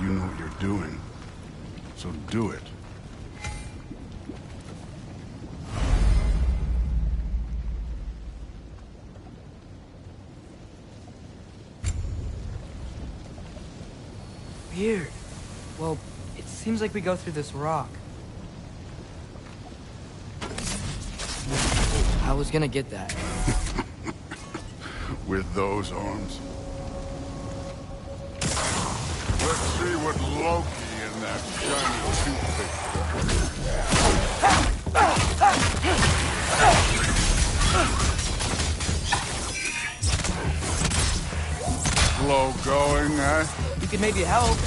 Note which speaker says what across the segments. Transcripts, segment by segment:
Speaker 1: you know what you're doing. So do it.
Speaker 2: Weird. Well, it seems like we go through this rock. I was gonna get that.
Speaker 1: With those arms. Let's see what Loki and that shiny toothpick does. Slow going, eh?
Speaker 2: You could maybe help.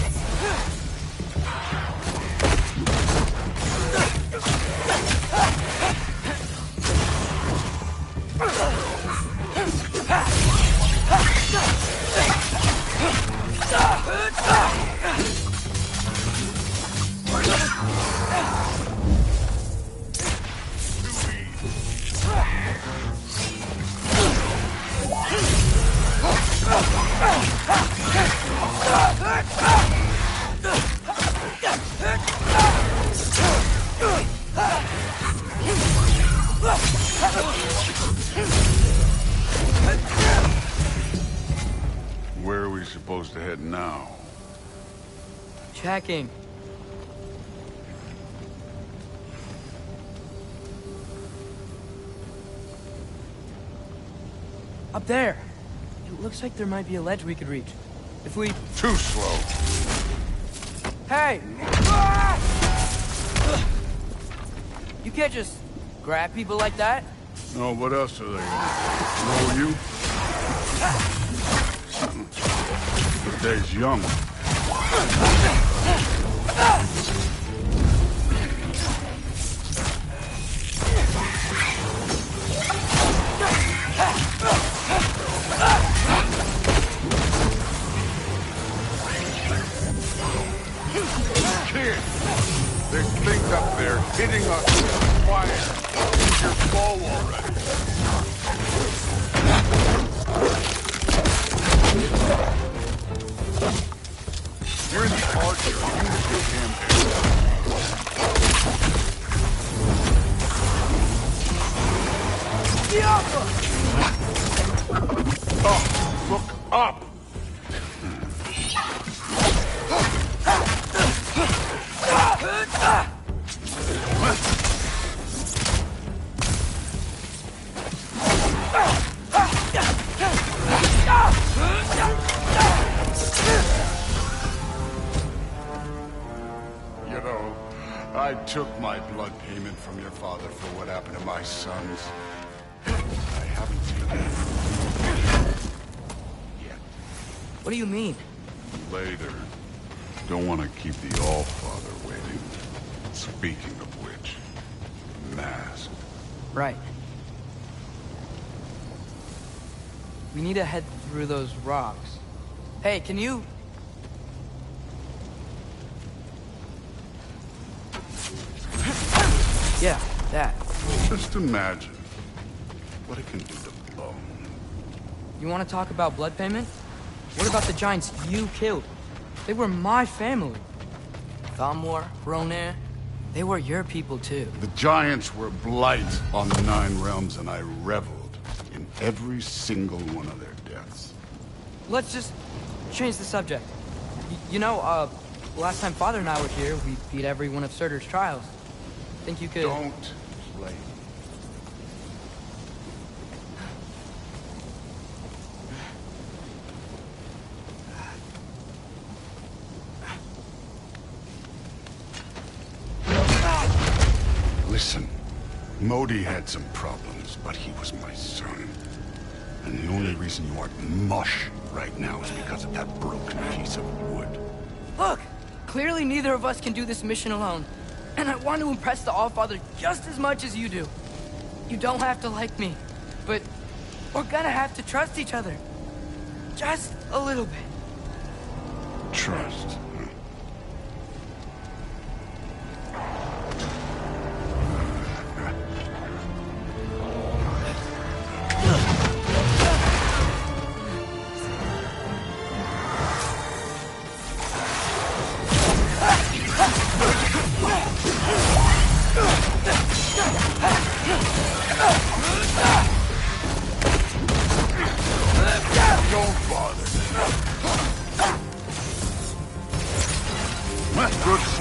Speaker 1: Where are we supposed to head now?
Speaker 2: Checking. Up there. It looks like there might be a ledge we could reach. If we...
Speaker 1: Too slow.
Speaker 2: Hey! You can't just grab people like that.
Speaker 1: No, what else are they gonna do? Know you? The day's young. Kid, there's things up there hitting us with fire. Use your bow already. You're the archer. Use your damn arrow. Oh, look up. You know, I took my blood payment from your father for what happened to my sons. I haven't taken it yet.
Speaker 2: What do you mean?
Speaker 1: Later. Don't want to keep the All-Father waiting. Speaking of which, mask.
Speaker 2: Right. We need to head through those rocks. Hey, can you... Yeah, that.
Speaker 1: Just imagine what it can do to bone.
Speaker 2: You want to talk about blood payment? What about the giants you killed? They were my family. Thamor, Hrungnir, they were your people too.
Speaker 1: The giants were blight on the Nine Realms, and I reveled in every single one of their deaths.
Speaker 2: Let's just change the subject. You know, last time Father and I were here, we beat every one of Surtur's trials. Think you could...
Speaker 1: Don't play. Listen, Modi had some problems, but he was my son. And the only reason you aren't mush right now is because of that broken piece of wood.
Speaker 2: Look! Clearly neither of us can do this mission alone. And I want to impress the All-Father just as much as you do. You don't have to like me, but we're gonna have to trust each other. Just a little bit.
Speaker 1: Trust.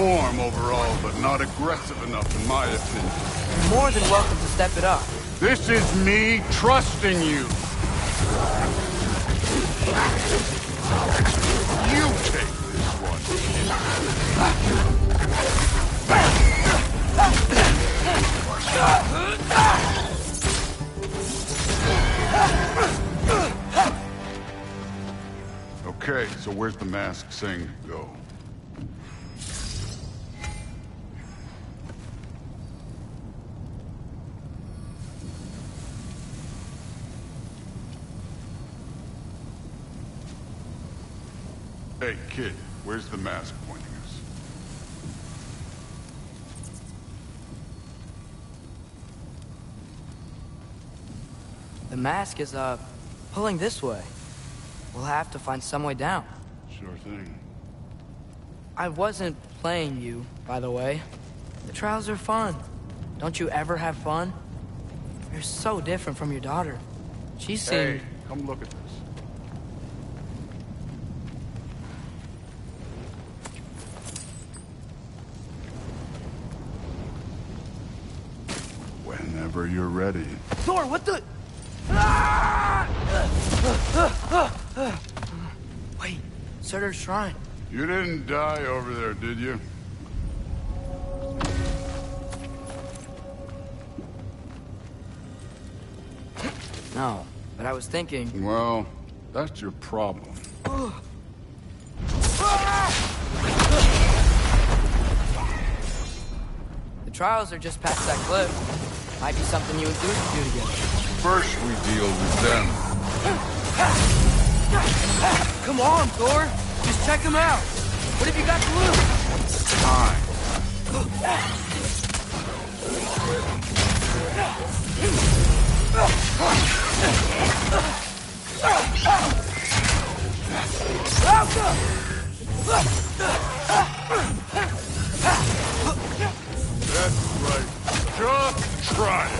Speaker 1: warm overall, but not aggressive enough in my opinion.
Speaker 2: You're more than welcome to step it up.
Speaker 1: This is me trusting you. You take this one, Okay, so where's the mask saying to go? Hey, kid, where's the mask pointing us?
Speaker 2: The mask is, pulling this way. We'll have to find some way down.
Speaker 1: Sure thing.
Speaker 2: I wasn't playing you, by the way. The trials are fun. Don't you ever have fun? You're so different from your daughter. She seemed...
Speaker 1: Hey, come look at this. Whenever you're ready.
Speaker 2: Thor, what the... Wait, Surtur's shrine.
Speaker 1: You didn't die over there, did you?
Speaker 2: No, but I was thinking...
Speaker 1: Well, that's your problem.
Speaker 2: The trials are just past that cliff. Might be something you and Zeus could do together.
Speaker 1: First we deal with them.
Speaker 2: Come on, Thor! Just check him out! What have you got to lose?
Speaker 1: Time. That's right. Just try it.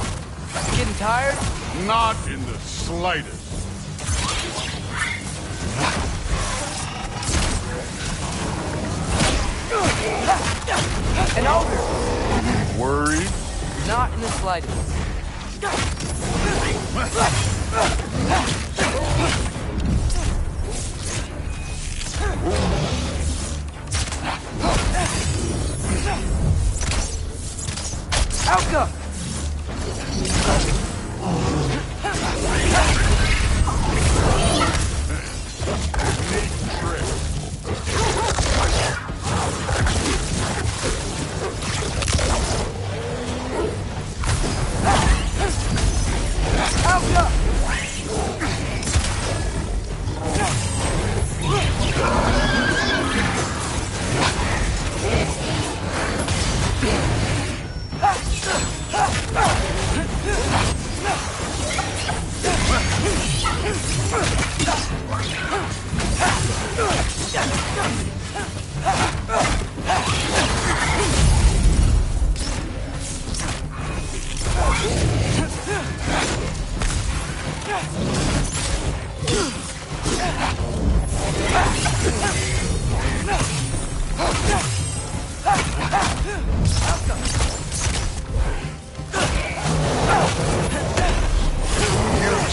Speaker 2: Getting tired?
Speaker 1: Not in the slightest.
Speaker 2: An ogre!
Speaker 1: Worried?
Speaker 2: Not in the slightest. Alka!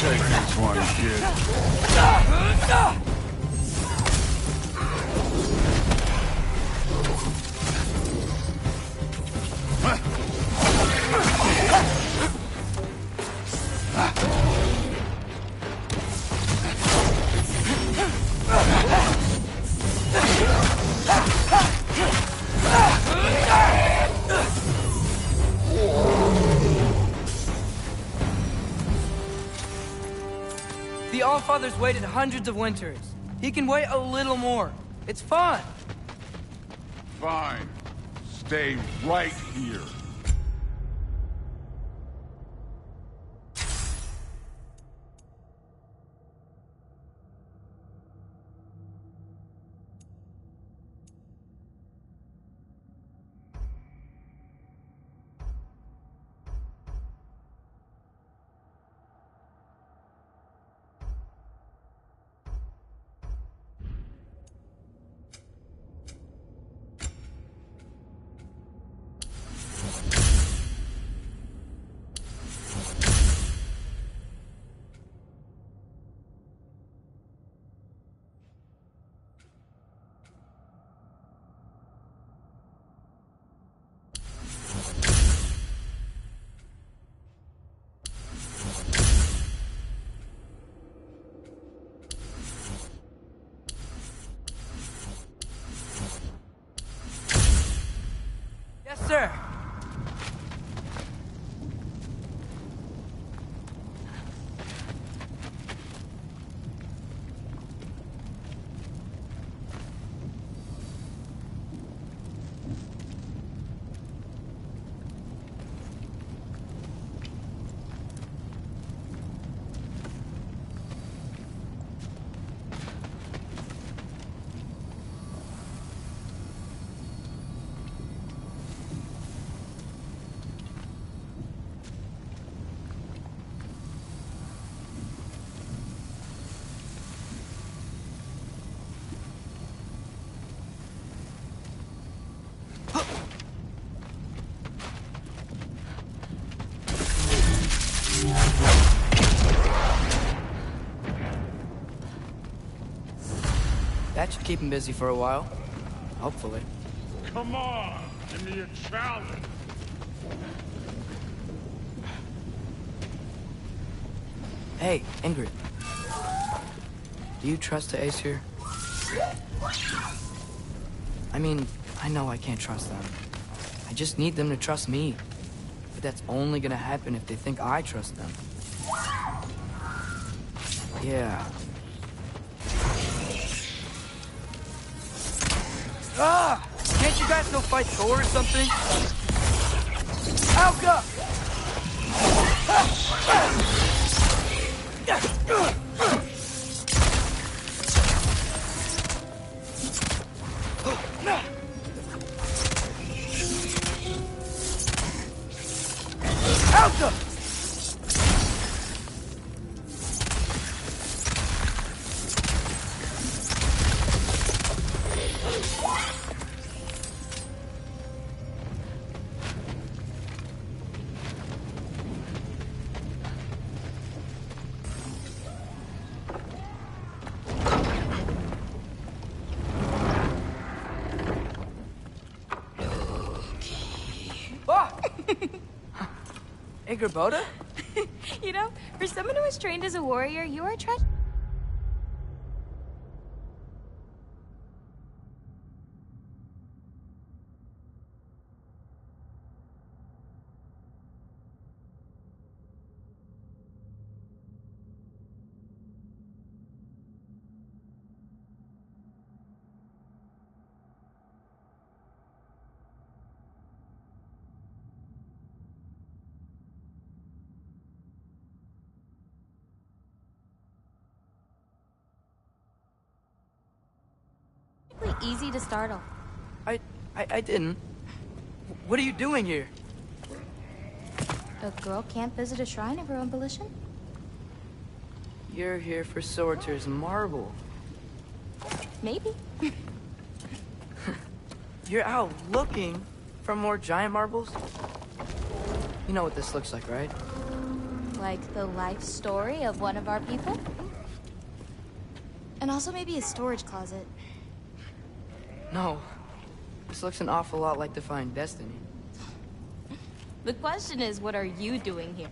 Speaker 1: Take this one, kid.
Speaker 2: The Allfather's waited hundreds of winters. He can wait a little more. It's fun.
Speaker 1: Fine. Stay right here.
Speaker 2: Keep him busy for a while. Hopefully.
Speaker 3: Come on, give me a challenge.
Speaker 2: Hey, Ingrid. Do you trust the Aesir? I mean, I know I can't trust them. I just need them to trust me. But that's only gonna happen if they think I trust them. Yeah. Ah! Can't you guys go fight Thor or something? Alka! Alka! Boda?
Speaker 4: You know, for someone who was trained as a warrior, you are a treasure. Easy to startle.
Speaker 2: I didn't. What are you doing here?
Speaker 4: A girl can't visit a shrine of her own volition?
Speaker 2: You're here for Sorter's marble.
Speaker 4: Maybe.
Speaker 2: You're out looking for more giant marbles? You know what this looks like, right?
Speaker 4: Like the life story of one of our people? And also maybe a storage closet.
Speaker 2: No. This looks an awful lot like Defying Destiny.
Speaker 4: The question is, what are you doing here?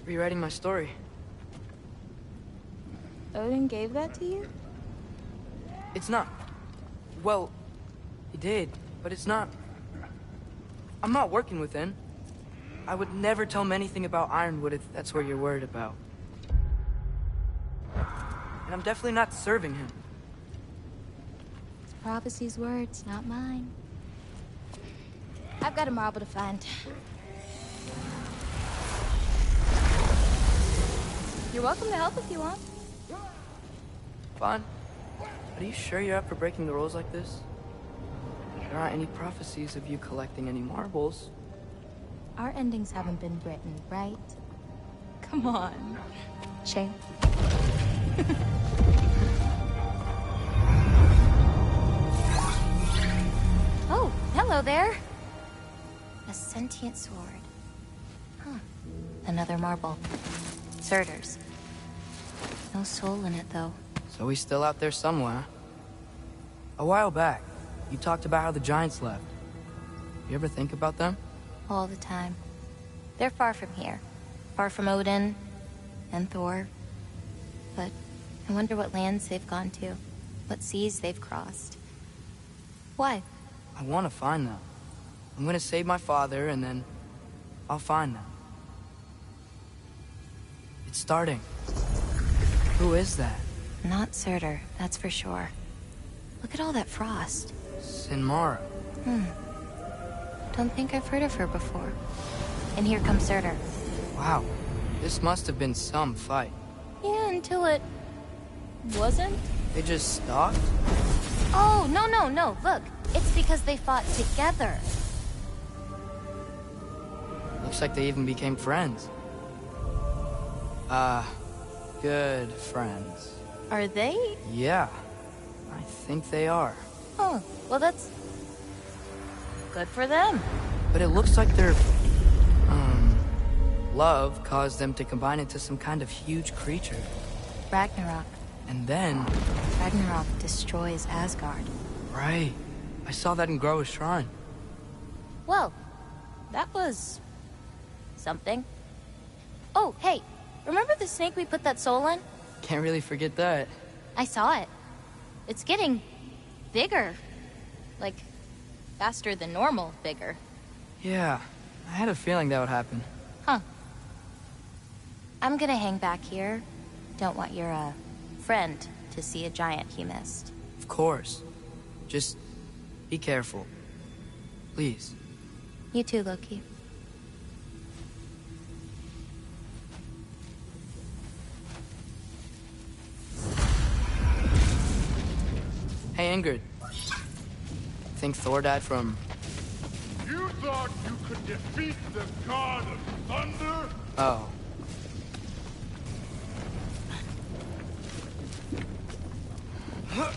Speaker 2: Rewriting my story.
Speaker 4: Odin gave that to you?
Speaker 2: It's not. Well, he did, but it's not. I'm not working with him. I would never tell him anything about Ironwood if that's what you're worried about. And I'm definitely not serving him.
Speaker 4: Prophecy's words, not mine. I've got a marble to find. You're welcome to help if you want.
Speaker 2: Fine. Are you sure you're up for breaking the rules like this? There aren't any prophecies of you collecting any marbles.
Speaker 4: Our endings haven't been written, right? Come on, champ. Oh, hello there. A sentient sword. Huh. Another marble. Surtur's. No soul in it, though.
Speaker 2: So he's still out there somewhere. A while back, you talked about how the Giants left. You ever think about them?
Speaker 4: All the time. They're far from here. Far from Odin and Thor. But I wonder what lands they've gone to. What seas they've crossed. Why?
Speaker 2: I want to find them. I'm gonna save my father, and then I'll find them. It's starting. Who is that?
Speaker 4: Not Surtur, that's for sure. Look at all that frost.
Speaker 2: Sinmara.
Speaker 4: Don't think I've heard of her before. And here comes Surtur.
Speaker 2: Wow. This must have been some fight.
Speaker 4: Yeah, until it... wasn't?
Speaker 2: They just stopped?
Speaker 4: Oh, no. Look, it's because they fought together.
Speaker 2: Looks like they even became friends. Good friends.
Speaker 4: Are they?
Speaker 2: Yeah, I think they are.
Speaker 4: Oh, well that's... good for them.
Speaker 2: But it looks like their, love caused them to combine into some kind of huge creature.
Speaker 4: Ragnarok.
Speaker 2: And then...
Speaker 4: Ragnarok destroys Asgard.
Speaker 2: Right. I saw that in Groa's shrine.
Speaker 4: Well, that was... something. Oh, hey, remember the snake we put that soul in?
Speaker 2: Can't really forget that.
Speaker 4: I saw it. It's getting... bigger. Like, faster than normal bigger.
Speaker 2: Yeah, I had a feeling that would happen.
Speaker 4: Huh. I'm gonna hang back here. Don't want your, friend to see a giant he missed.
Speaker 2: Of course. Just be careful. Please.
Speaker 4: You too, Loki.
Speaker 2: Hey, Ingrid. Think Thor died from...
Speaker 3: You thought you could defeat the god of thunder?
Speaker 2: Oh. Of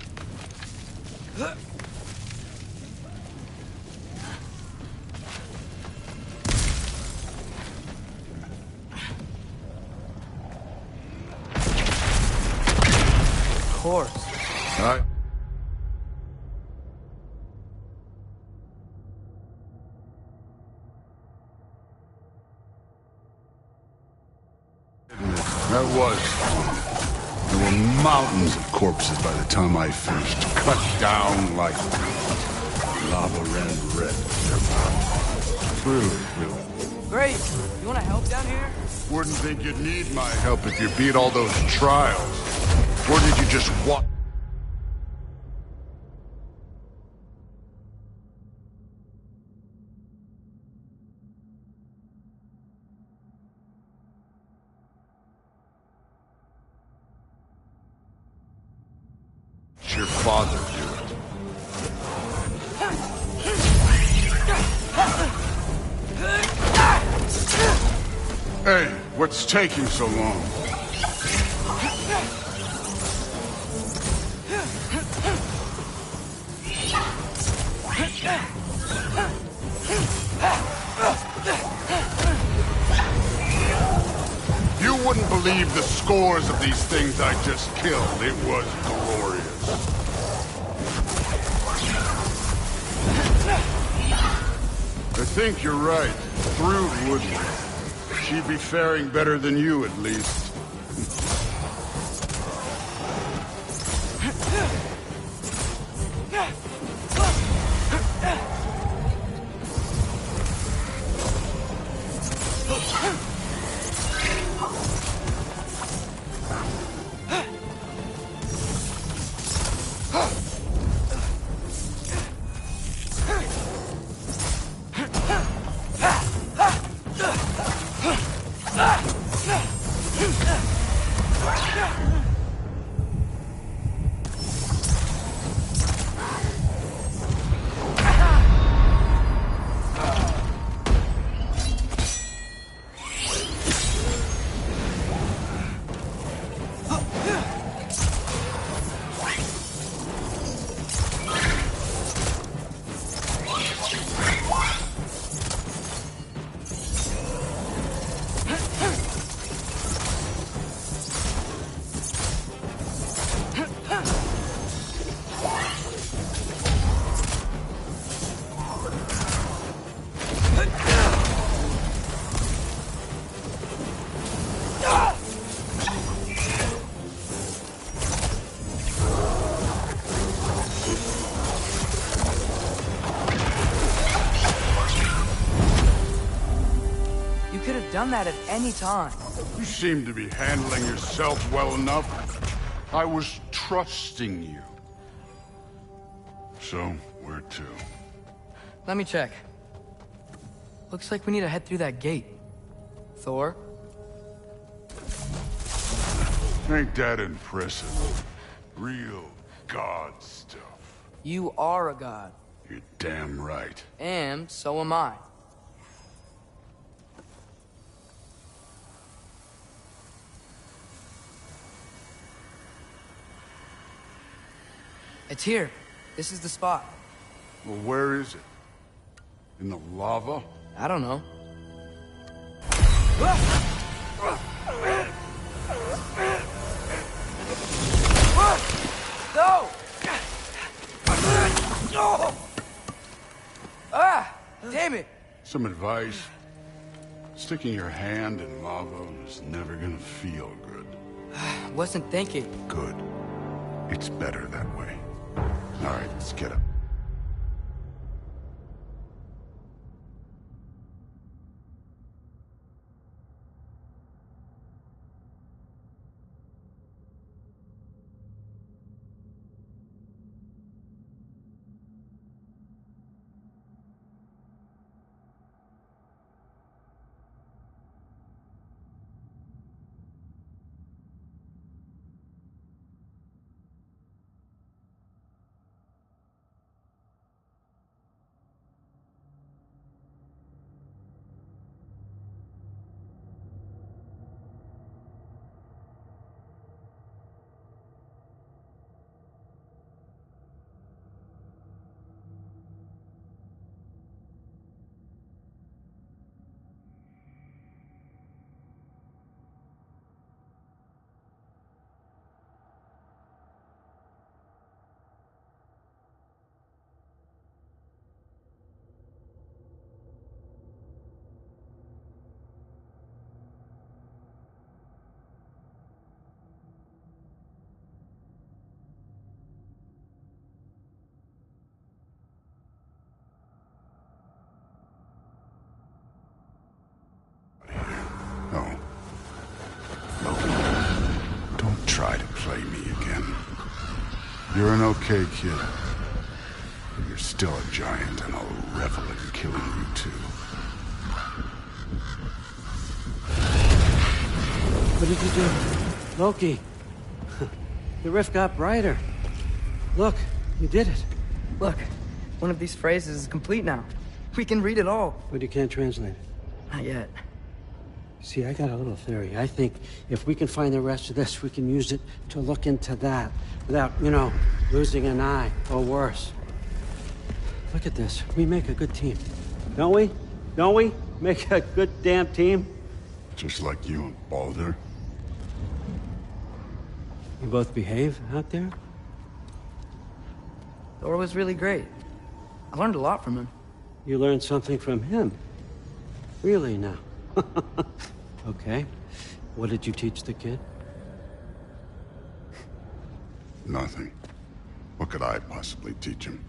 Speaker 2: course.
Speaker 1: That was fun. There were mountains of corpses by the time I finished. Cut down like lava ran red. Really.
Speaker 2: Great. You want to help down here?
Speaker 1: Wouldn't think you'd need my help if you beat all those trials. Or did you just walk? Your father do it. Hey, what's taking so long? You wouldn't believe the scores of these things I just killed. It was glorious. I think you're right. Thrud wouldn't. She'd be faring better than you, at least.
Speaker 2: Done that at any time.
Speaker 1: You seem to be handling yourself well enough. I was trusting you. So, where to?
Speaker 2: Let me check. Looks like we need to head through that gate. Thor?
Speaker 1: Ain't that impressive? Real god stuff.
Speaker 2: You are a god.
Speaker 1: You're damn right.
Speaker 2: And so am I. It's here. This is the spot.
Speaker 1: Well, where is it? In the lava?
Speaker 2: I don't know. No! Oh! Ah! Damn it!
Speaker 1: Some advice. Sticking your hand in lava is never gonna feel good.
Speaker 2: Wasn't thinking.
Speaker 1: Good. It's better that way. All right, let's get up. Oh. Logan, don't try to play me again. You're an okay kid. But you're still a giant, and I'll revel in killing you too.
Speaker 5: What did you do? Loki. The rift got brighter. Look, you did it.
Speaker 2: Look, one of these phrases is complete now. We can read it all.
Speaker 5: But you can't translate it.
Speaker 2: Not yet.
Speaker 5: See, I got a little theory. I think if we can find the rest of this, we can use it to look into that without, losing an eye or worse. Look at this. We make a good team. Don't we? Don't we? Make a good damn team?
Speaker 1: Just like you and Baldur.
Speaker 5: You both behave out there?
Speaker 2: Thor was really great. I learned a lot from him.
Speaker 5: You learned something from him? Really now? Okay. What did you teach the kid?
Speaker 1: Nothing. What could I possibly teach him?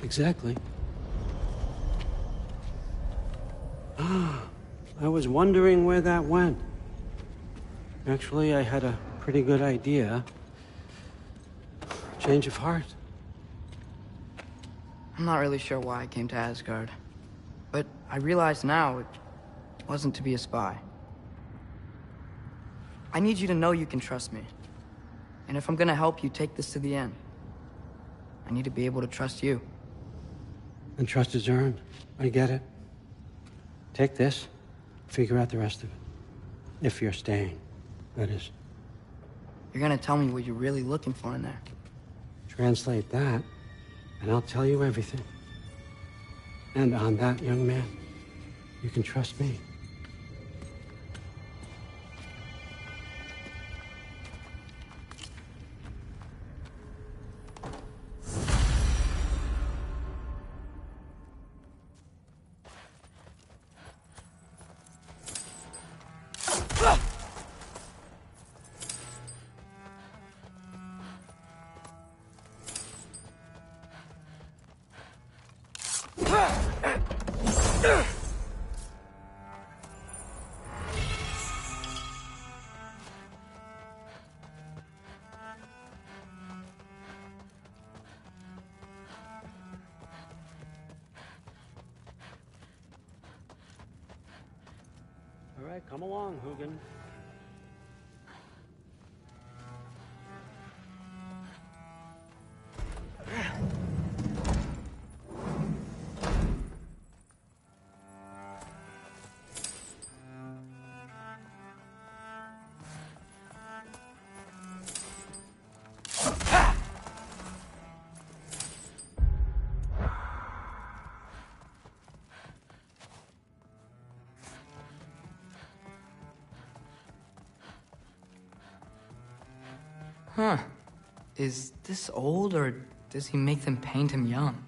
Speaker 5: Exactly. I was wondering where that went. Actually, I had a pretty good idea. Change of heart.
Speaker 2: I'm not really sure why I came to Asgard. But I realize now it wasn't to be a spy. I need you to know you can trust me. And if I'm gonna help you take this to the end, I need to be able to trust you.
Speaker 5: And trust is earned. I get it. Take this, figure out the rest of it. If you're staying, that is.
Speaker 2: You're gonna tell me what you're really looking for in there.
Speaker 5: Translate that, and I'll tell you everything. And on that, young man, you can trust me. All right, come along, Hugin.
Speaker 2: Huh. Is this old, or does he make them paint him young?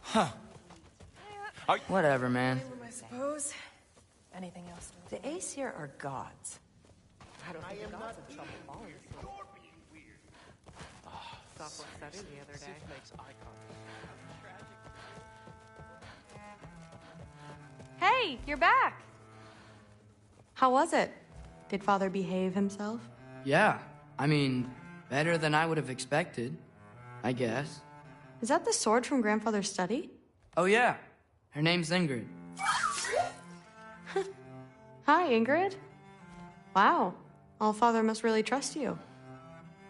Speaker 2: Huh. Whatever, man.
Speaker 6: I suppose. Anything else? The Aesir are gods. I don't think the gods have trouble falling asleep.
Speaker 3: You're being weird.
Speaker 6: Software study the other day.
Speaker 7: Hey, you're back! How was it? Did Father behave himself?
Speaker 2: Yeah, I mean, better than I would have expected, I guess.
Speaker 7: Is that the sword from Grandfather's study?
Speaker 2: Oh yeah, her name's Ingrid.
Speaker 7: Hi, Ingrid. Wow, All-Father must really trust you.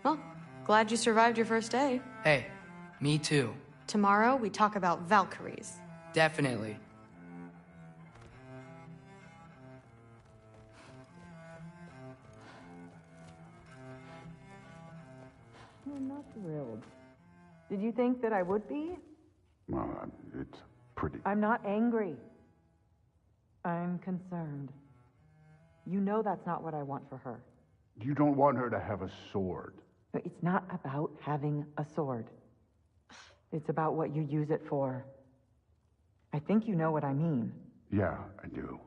Speaker 7: Well, glad you survived your first day.
Speaker 2: Hey, me too.
Speaker 7: Tomorrow, we talk about Valkyries.
Speaker 2: Definitely.
Speaker 6: I'm not thrilled. Did you think that I would be?
Speaker 1: Well, it's pretty...
Speaker 6: I'm not angry. I'm concerned. You know that's not what I want for her.
Speaker 1: You don't want her to have a sword.
Speaker 6: No, it's not about having a sword. It's about what you use it for. I think you know what I mean.
Speaker 1: Yeah, I do.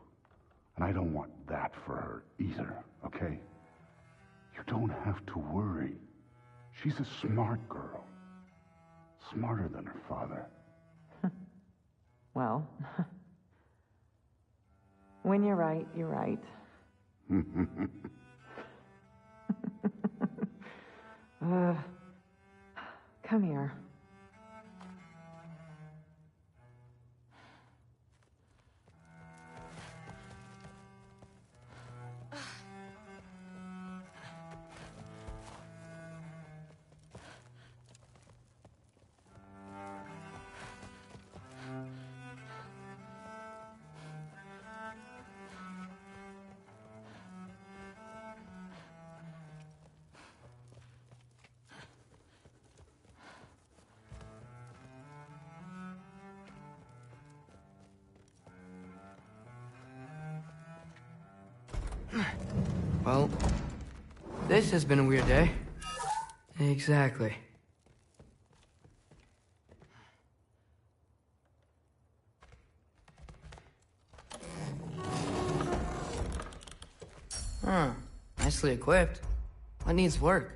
Speaker 1: And I don't want that for her either, okay? You don't have to worry. She's a smart girl. Smarter than her father.
Speaker 6: Well, when you're right, you're right. Come here.
Speaker 2: Well, this has been a weird day. Exactly. Huh. Nicely equipped. What needs work?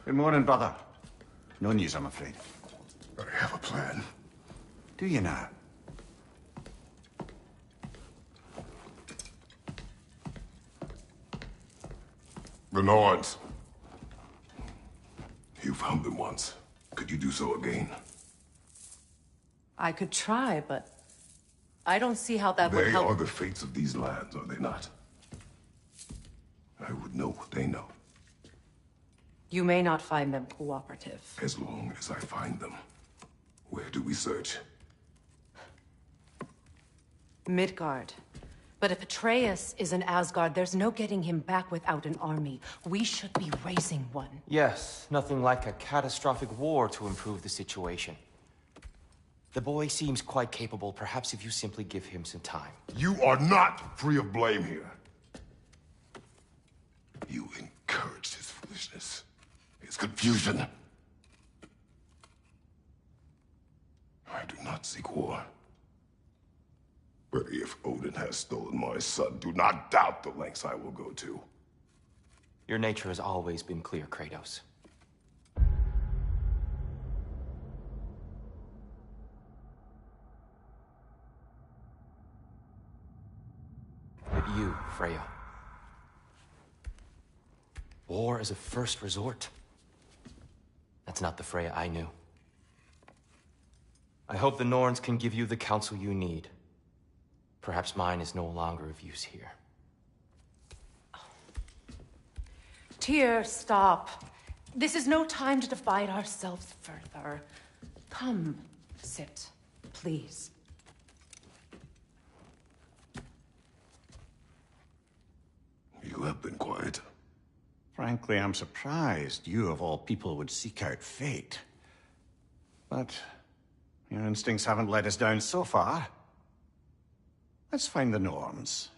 Speaker 8: Good morning, brother. No news, I'm afraid.
Speaker 1: I have a plan.
Speaker 8: Do you now?
Speaker 9: The Norns. You found them once. Could you do so again?
Speaker 10: I could try, but I don't see how that would
Speaker 9: They
Speaker 10: help.
Speaker 9: are the fates of these lands, are they not? I would know what they know,
Speaker 10: You may not find them cooperative.
Speaker 9: as long as I find them. Where do we search?
Speaker 10: Midgard. But if Atreus is in Asgard, there's no getting him back without an army. We should be raising one.
Speaker 11: Yes, nothing like a catastrophic war to improve the situation. The boy seems quite capable, perhaps if you simply give him some time.
Speaker 9: You are not free of blame here. You encouraged his foolishness, his confusion. I do not seek war. But if Odin has stolen my son, do not doubt the lengths I will go to.
Speaker 11: Your nature has always been clear, Kratos. But you, Freya. War is a first resort. That's not the Freya I knew. I hope the Norns can give you the counsel you need. Perhaps mine is no longer of use here.
Speaker 10: Tyr, stop. This is no time to divide ourselves further. Come, sit, please.
Speaker 9: You have been quiet.
Speaker 8: Frankly, I'm surprised you, of all people, would seek out fate. But your instincts haven't let us down so far. Let's find the Norns.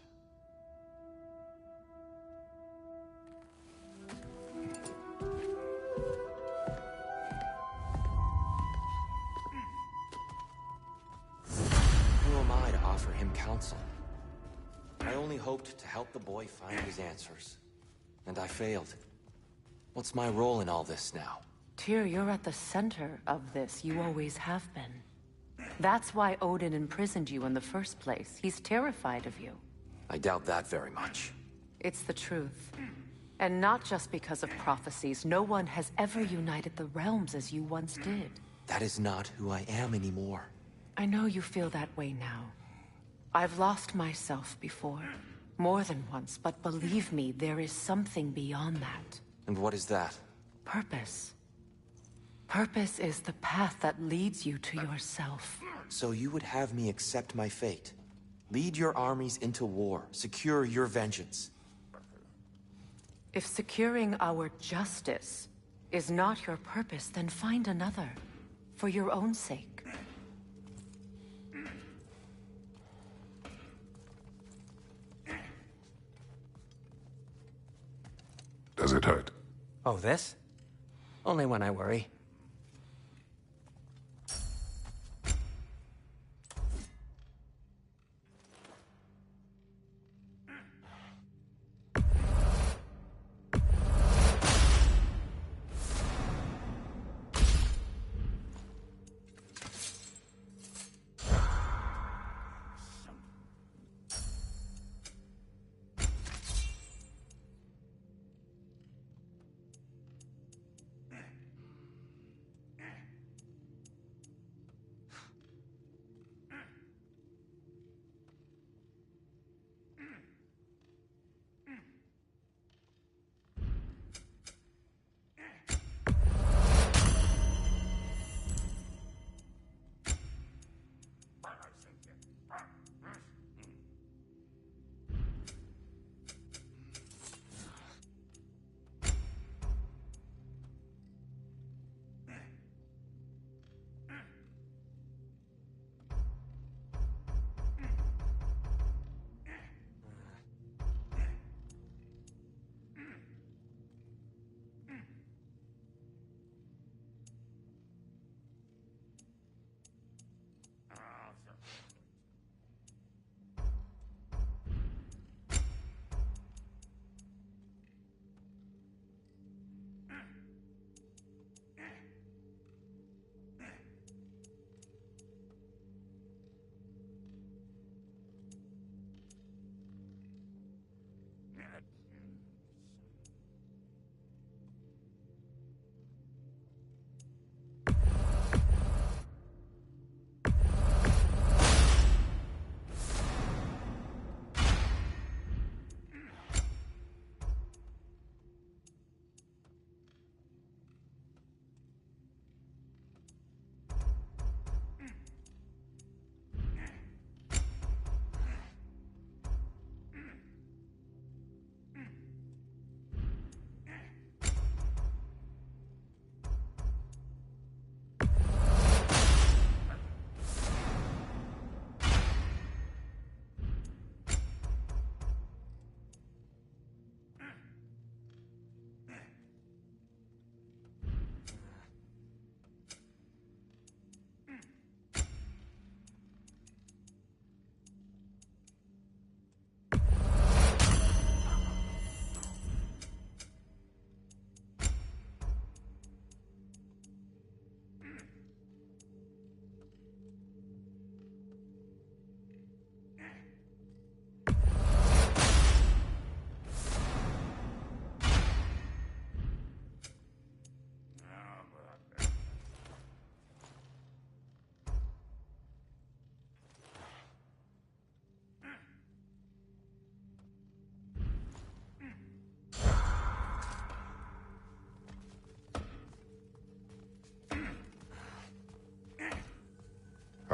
Speaker 11: Who am I to offer him counsel? I only hoped to help the boy find his answers. And I failed. What's my role in all this now?
Speaker 10: Tyr, you're at the center of this. You always have been. That's why Odin imprisoned you in the first place. He's terrified of you.
Speaker 11: I doubt that very much.
Speaker 10: It's the truth. And not just because of prophecies. No one has ever united the realms as you once did.
Speaker 11: That is not who I am anymore.
Speaker 10: I know you feel that way now. I've lost myself before. More than once, but believe me, there is something beyond that.
Speaker 11: And what is that?
Speaker 10: Purpose. Purpose is the path that leads you to yourself.
Speaker 11: So you would have me accept my fate? Lead your armies into war, secure your vengeance.
Speaker 10: If securing our justice is not your purpose, then find another. For your own sake.
Speaker 9: Does it hurt?
Speaker 5: Oh, this? Only when I worry.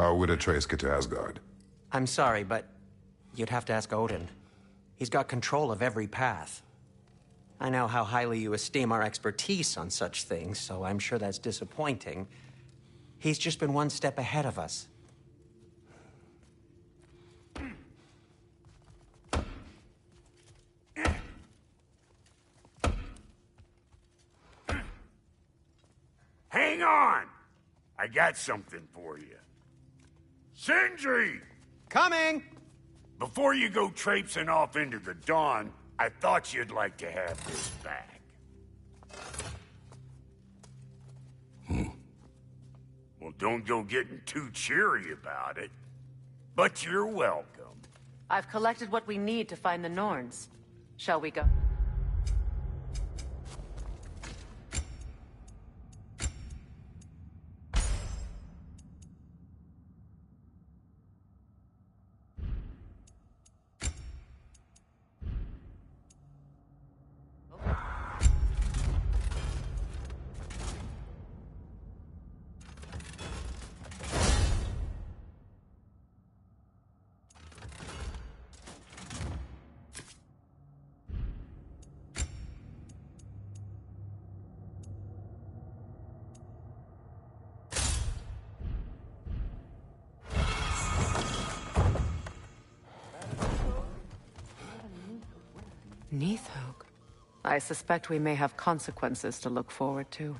Speaker 9: How would Atreus get to Asgard?
Speaker 5: I'm sorry, but you'd have to ask Odin. He's got control of every path. I know how highly you esteem our expertise on such things, so I'm sure that's disappointing. He's just been one step ahead of us.
Speaker 3: Hang on! I got something for you. Sindri!
Speaker 5: Coming!
Speaker 3: Before you go traipsing off into the dawn, I thought you'd like to have this back. Well, don't go getting too cheery about it. But you're welcome.
Speaker 10: I've collected what we need to find the Norns. Shall we go? Neathog. I suspect we may have consequences to look forward to.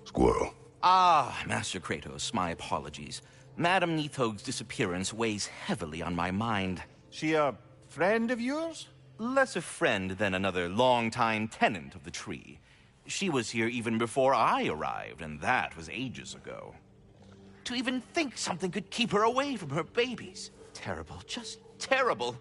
Speaker 9: Squirrel.
Speaker 12: Ah, Master Kratos, my apologies. Madame Neathog's disappearance weighs heavily on my mind.
Speaker 8: She a friend of yours?
Speaker 12: Less a friend than another long-time tenant of the tree. She was here even before I arrived, and that was ages ago. To even think something could keep her away from her babies. Terrible, just terrible.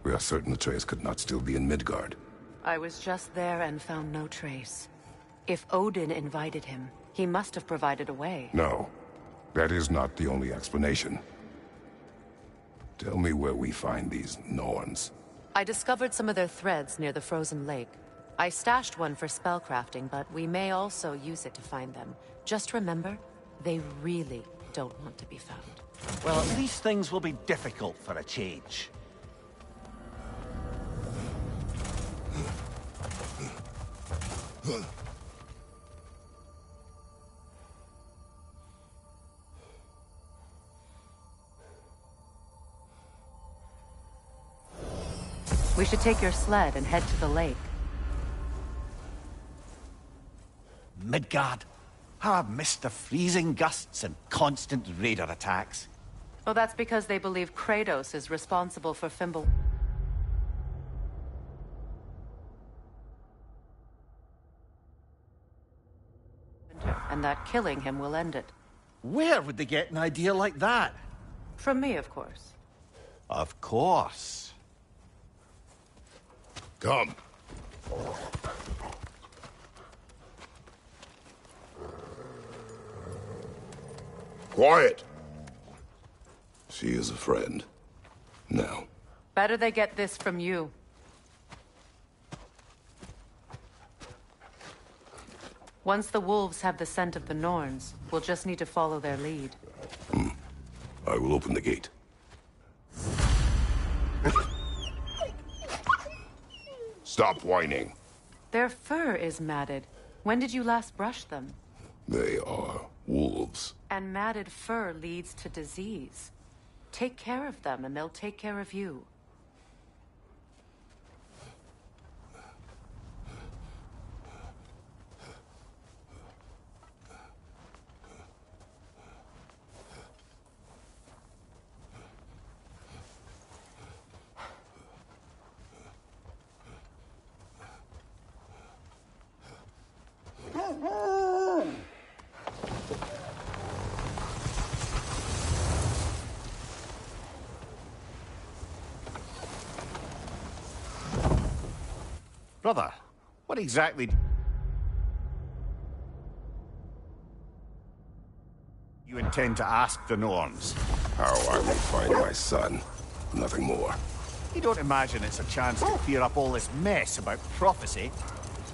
Speaker 9: We are certain Atreus could not still be in Midgard.
Speaker 10: I was just there and found no trace. If Odin invited him, he must have provided a way.
Speaker 9: No, that is not the only explanation. Tell me where we find these Norns.
Speaker 10: I discovered some of their threads near the frozen lake. I stashed one for spellcrafting, but we may also use it to find them. Just remember, they really don't want to be found.
Speaker 13: Well, at least things will be difficult for a change.
Speaker 10: We should take your sled and head to the lake.
Speaker 13: Midgard. How I've missed the freezing gusts and constant raider attacks.
Speaker 10: Well, that's because they believe Kratos is responsible for Fimbul. And that killing him will end it.
Speaker 13: Where would they get an idea like that?
Speaker 10: From me, of course.
Speaker 13: Of course.
Speaker 9: Come. Quiet. She is a friend. Now.
Speaker 10: Better they get this from you. Once the wolves have the scent of the Norns, we'll just need to follow their lead.
Speaker 9: I will open the gate. Stop whining.
Speaker 10: Their fur is matted. When did you last brush them?
Speaker 9: They are wolves.
Speaker 10: And matted fur leads to disease. Take care of them, and they'll take care of you.
Speaker 13: Brother, what exactly... you intend to ask the Norns?
Speaker 9: How I will find my son. Nothing more.
Speaker 13: You don't imagine it's a chance to clear up all this mess about prophecy?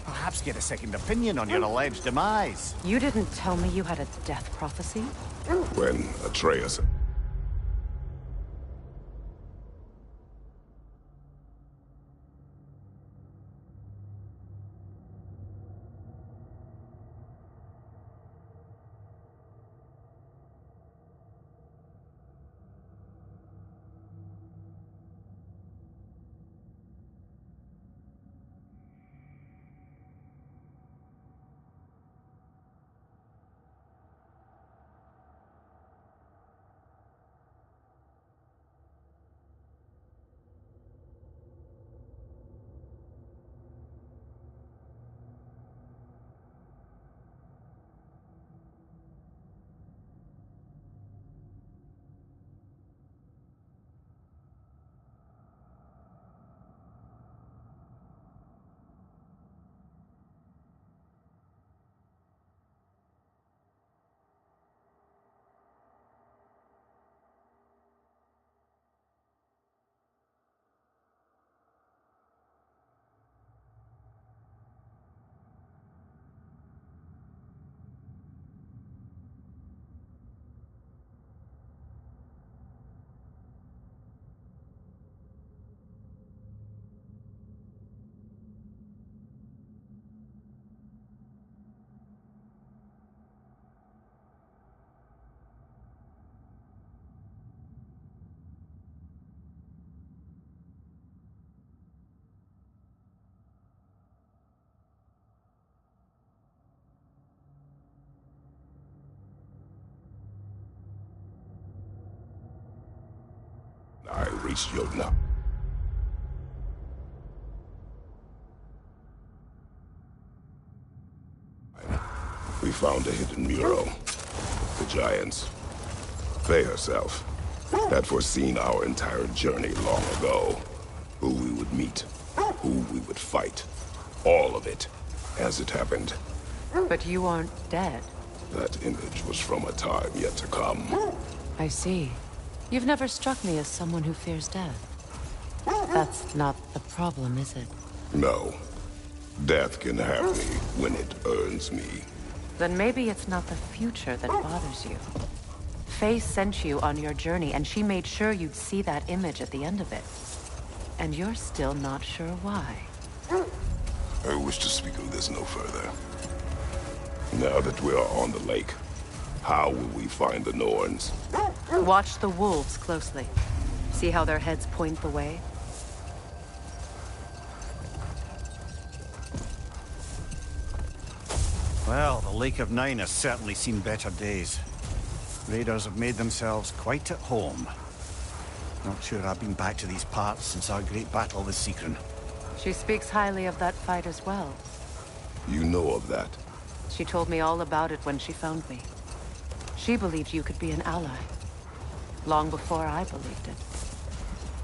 Speaker 13: Perhaps get a second opinion on your alleged demise.
Speaker 10: You didn't tell me you had a death prophecy?
Speaker 9: When Atreus... I reached Jotna. We found a hidden mural. The Giants, they herself, had foreseen our entire journey long ago. Who we would meet, who we would fight. All of it, as it happened.
Speaker 10: But you aren't dead.
Speaker 9: That image was from a time yet to come.
Speaker 10: I see. You've never struck me as someone who fears death. That's not the problem, is it?
Speaker 9: No. Death can have me when it earns me.
Speaker 10: Then maybe it's not the future that bothers you. Faye sent you on your journey, and she made sure you'd see that image at the end of it. And you're still not sure why.
Speaker 9: I wish to speak of this no further. Now that we are on the lake, how will we find the Norns?
Speaker 10: Watch the wolves closely. See how their heads point the way?
Speaker 13: Well, the Lake of Nine has certainly seen better days. Raiders have made themselves quite at home. Not sure I've been back to these parts since our great battle with Seekron.
Speaker 10: She speaks highly of that fight as well.
Speaker 9: You know of that?
Speaker 10: She told me all about it when she found me. She believed you could be an ally. Long before I believed it.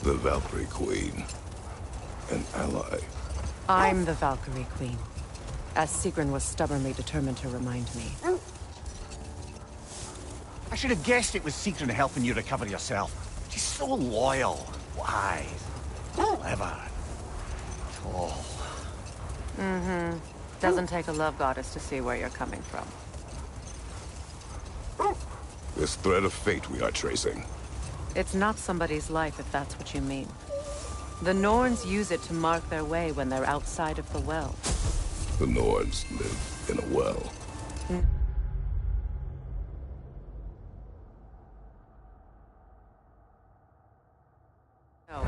Speaker 9: The Valkyrie Queen. An ally.
Speaker 10: I'm the Valkyrie Queen. As Seekron was stubbornly determined to remind me.
Speaker 13: I should have guessed it was Seekron helping you recover yourself. She's so loyal, wise, clever, tall.
Speaker 10: Mm-hmm. Doesn't take a love goddess to see where you're coming from.
Speaker 9: This thread of fate we are tracing.
Speaker 10: It's not somebody's life, if that's what you mean. The Norns use it to mark their way when they're outside of the well.
Speaker 9: The Norns live in a well.
Speaker 10: No.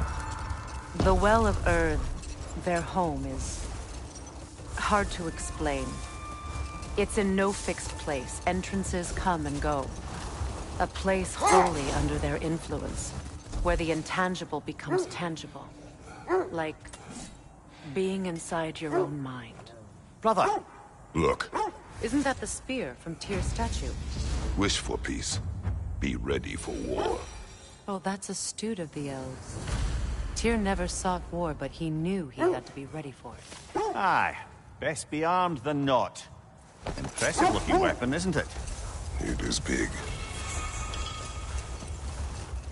Speaker 10: The Well of Earth, their home, is hard to explain. It's in no fixed place. Entrances come and go. A place wholly under their influence, where the intangible becomes tangible. Like being inside your own mind.
Speaker 13: Brother!
Speaker 9: Look.
Speaker 10: Isn't that the spear from Tyr's statue?
Speaker 9: Wish for peace. Be ready for war.
Speaker 10: Oh, that's astute of the elves. Tyr never sought war, but he knew he had to be ready for it.
Speaker 13: Aye. Best be armed than not. Impressive-looking weapon, isn't it?
Speaker 9: It is big.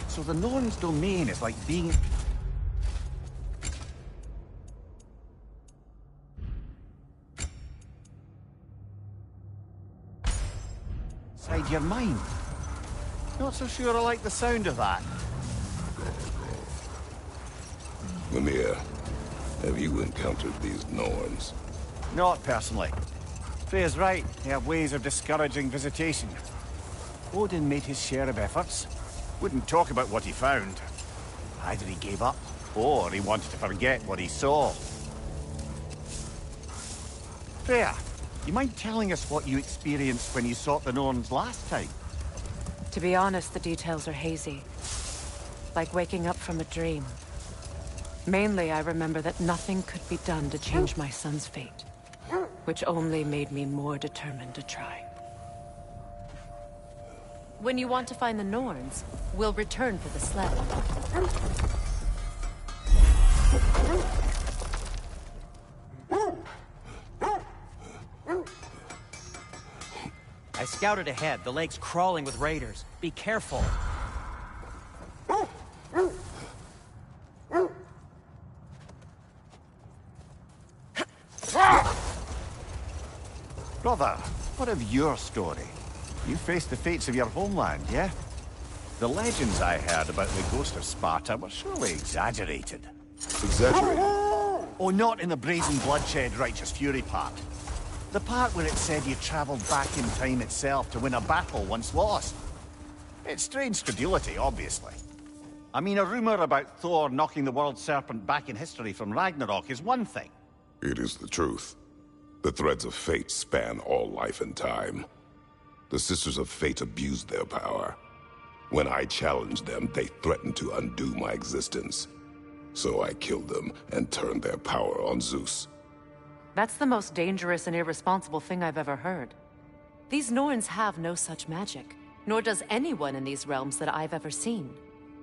Speaker 13: So the Norn's domain is like being... inside your mind. Not so sure I like the sound of that.
Speaker 9: Mimir, have you encountered these Norns?
Speaker 13: Not personally. Freya's right. They have ways of discouraging visitation. Odin made his share of efforts. Wouldn't talk about what he found. Either he gave up, or he wanted to forget what he saw. Freya, you mind telling us what you experienced when you sought the Norns last time?
Speaker 10: To be honest, the details are hazy. Like waking up from a dream. Mainly, I remember that nothing could be done to change my son's fate. Which only made me more determined to try. When you want to find the Norns, we'll return for the sled.
Speaker 14: I scouted ahead. The lake's crawling with raiders. Be careful.
Speaker 13: Brother, what of your story? You faced the fates of your homeland, yeah? The legends I heard about the ghost of Sparta were surely exaggerated.
Speaker 9: Exaggerated?
Speaker 13: Oh, not in the brazen bloodshed righteous fury part. The part where it said you traveled back in time itself to win a battle once lost. It's strange credulity, obviously. I mean, a rumor about Thor knocking the world serpent back in history from Ragnarok is one thing.
Speaker 9: It is the truth. The threads of fate span all life and time. The Sisters of Fate abused their power. When I challenged them, they threatened to undo my existence. So I killed them and turned their power on Zeus.
Speaker 10: That's the most dangerous and irresponsible thing I've ever heard. These Norns have no such magic, nor does anyone in these realms that I've ever seen.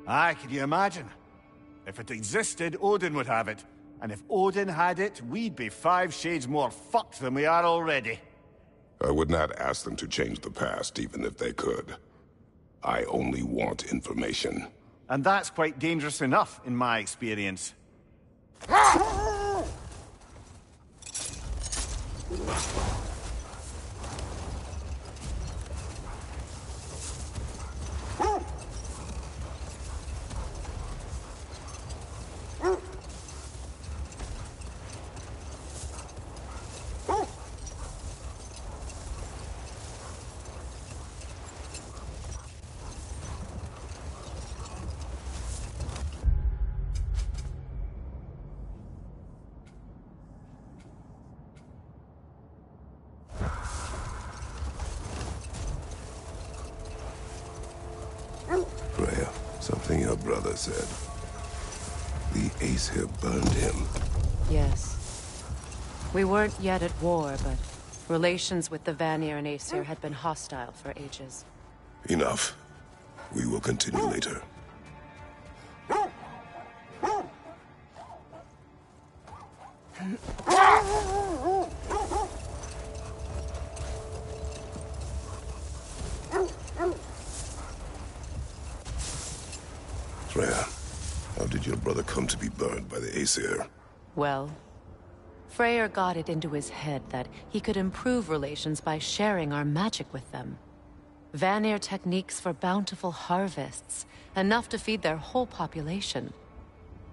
Speaker 13: Aye, can you imagine? If it existed, Odin would have it. And if Odin had it, we'd be 5 shades more fucked than we are already.
Speaker 9: I would not ask them to change the past, even if they could. I only want information.
Speaker 13: And that's quite dangerous enough, in my experience.
Speaker 9: Something your brother said. The Aesir burned him.
Speaker 10: Yes. We weren't yet at war, but relations with the Vanir and Aesir had been hostile for ages.
Speaker 9: Enough. We will continue later. Freya, how did your brother come to be burned by the Aesir?
Speaker 10: Well, Freyr got it into his head that he could improve relations by sharing our magic with them. Vanir techniques for bountiful harvests, enough to feed their whole population.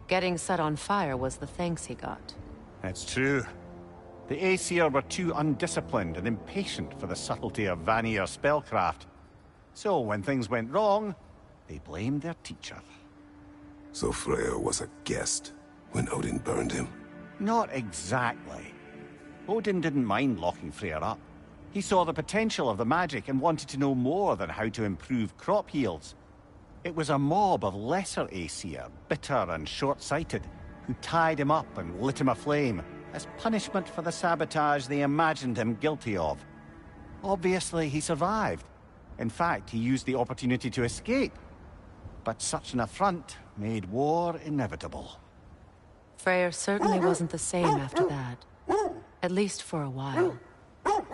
Speaker 10: Getting set on fire was the thanks he got.
Speaker 13: That's true. The Aesir were too undisciplined and impatient for the subtlety of Vanir spellcraft. So when things went wrong, they blamed their teacher.
Speaker 9: So Freya was a guest when Odin burned him?
Speaker 13: Not exactly. Odin didn't mind locking Freyr up. He saw the potential of the magic and wanted to know more than how to improve crop yields. It was a mob of lesser Aesir, bitter and short-sighted, who tied him up and lit him aflame as punishment for the sabotage they imagined him guilty of. Obviously, he survived. In fact, he used the opportunity to escape. But such an affront made war inevitable.
Speaker 10: Freyr certainly wasn't the same after that. At least for a while.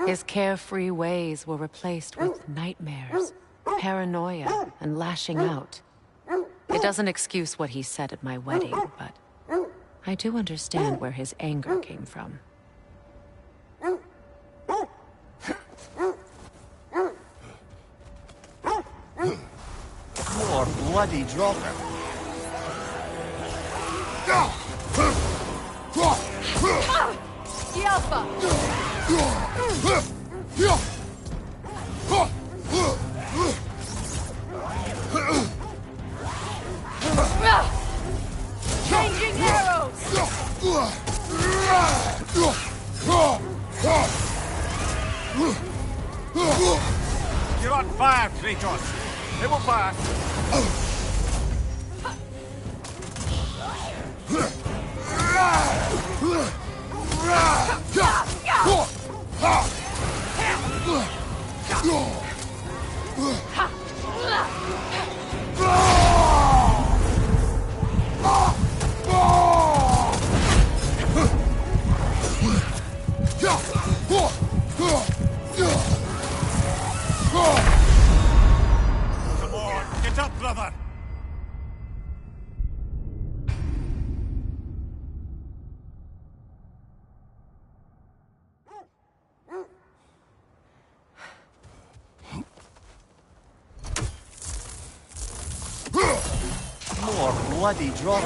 Speaker 10: His carefree ways were replaced with nightmares, paranoia, and lashing out. It doesn't excuse what he said at my wedding, but I do understand where his anger came from.
Speaker 13: More bloody dropper.
Speaker 10: The Alpha! Changing arrows!
Speaker 13: You're on fire, Kratos. It will pass. Come on, get up, brother. More bloody drop.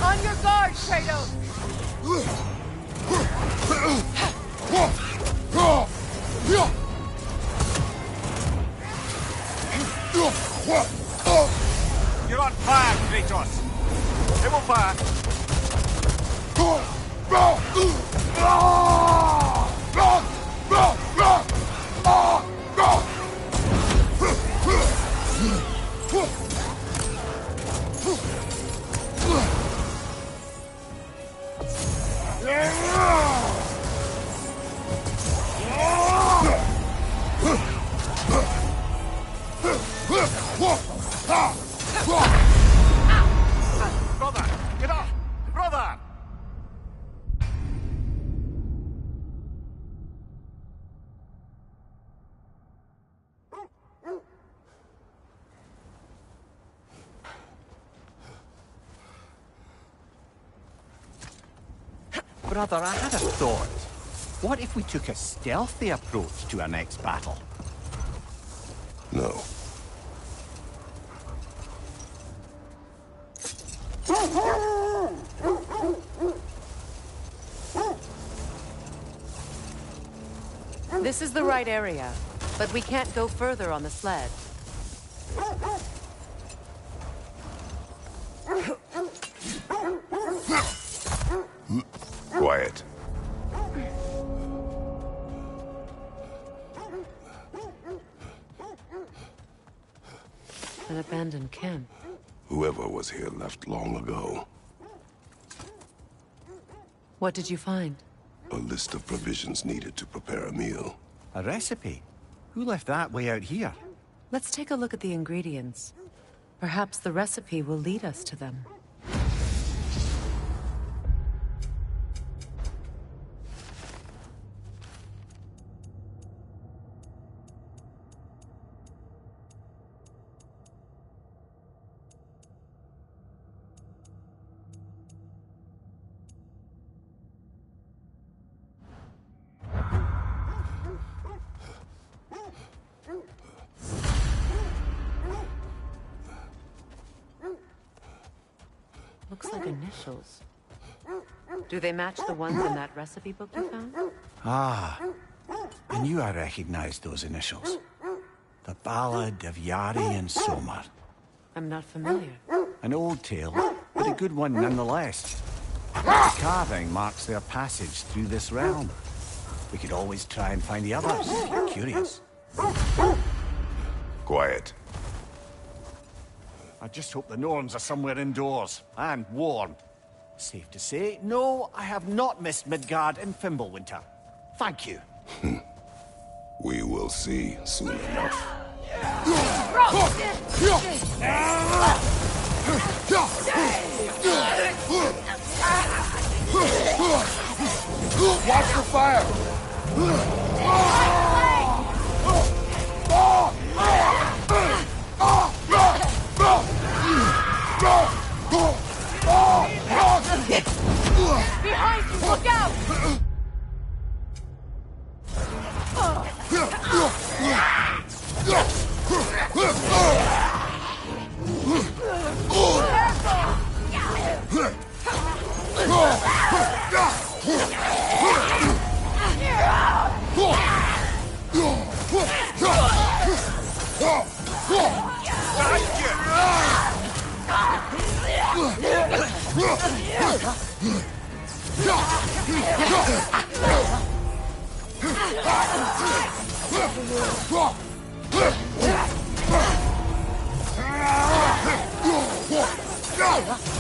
Speaker 10: On your guard, Kratos!
Speaker 13: You're on fire, Kratos. It will pass. Brother, get up! Brother! Brother, I had a thought. What if we took a stealthy approach to our next battle?
Speaker 9: No.
Speaker 10: This is the right area. But we can't go further on the sled.
Speaker 9: Quiet.
Speaker 10: An abandoned camp.
Speaker 9: Whoever was here left long ago.
Speaker 10: What did you find?
Speaker 9: A list of provisions needed to prepare a meal.
Speaker 13: A recipe? Who left that way out here?
Speaker 10: Let's take a look at the ingredients. Perhaps the recipe will lead us to them. Looks like initials. Do they match the ones in that recipe book you found?
Speaker 13: Ah, I knew I recognized those initials. The Ballad of Yari and Somar.
Speaker 10: I'm not familiar.
Speaker 13: An old tale, but a good one nonetheless. The carving marks their passage through this realm. We could always try and find the others, if you're curious.
Speaker 9: Quiet.
Speaker 13: I just hope the Norns are somewhere indoors, and warm. Safe to say, no, I have not missed Midgard in Fimbulwinter. Thank you.
Speaker 9: We will see soon enough.
Speaker 1: Watch the fire!
Speaker 15: Behind you! Look out!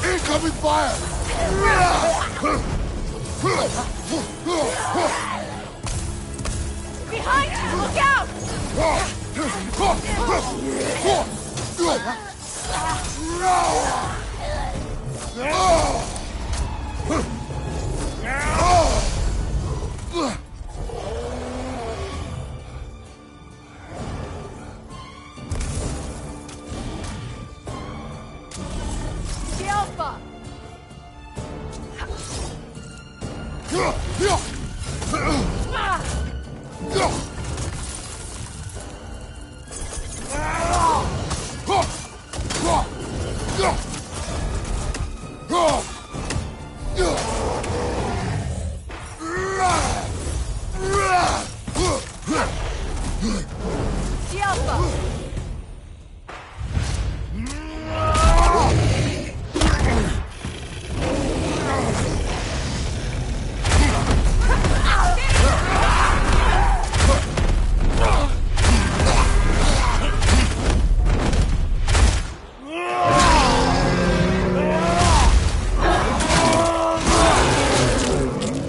Speaker 1: Incoming fire!
Speaker 15: Behind you! Look out! The Alpha! The Alpha!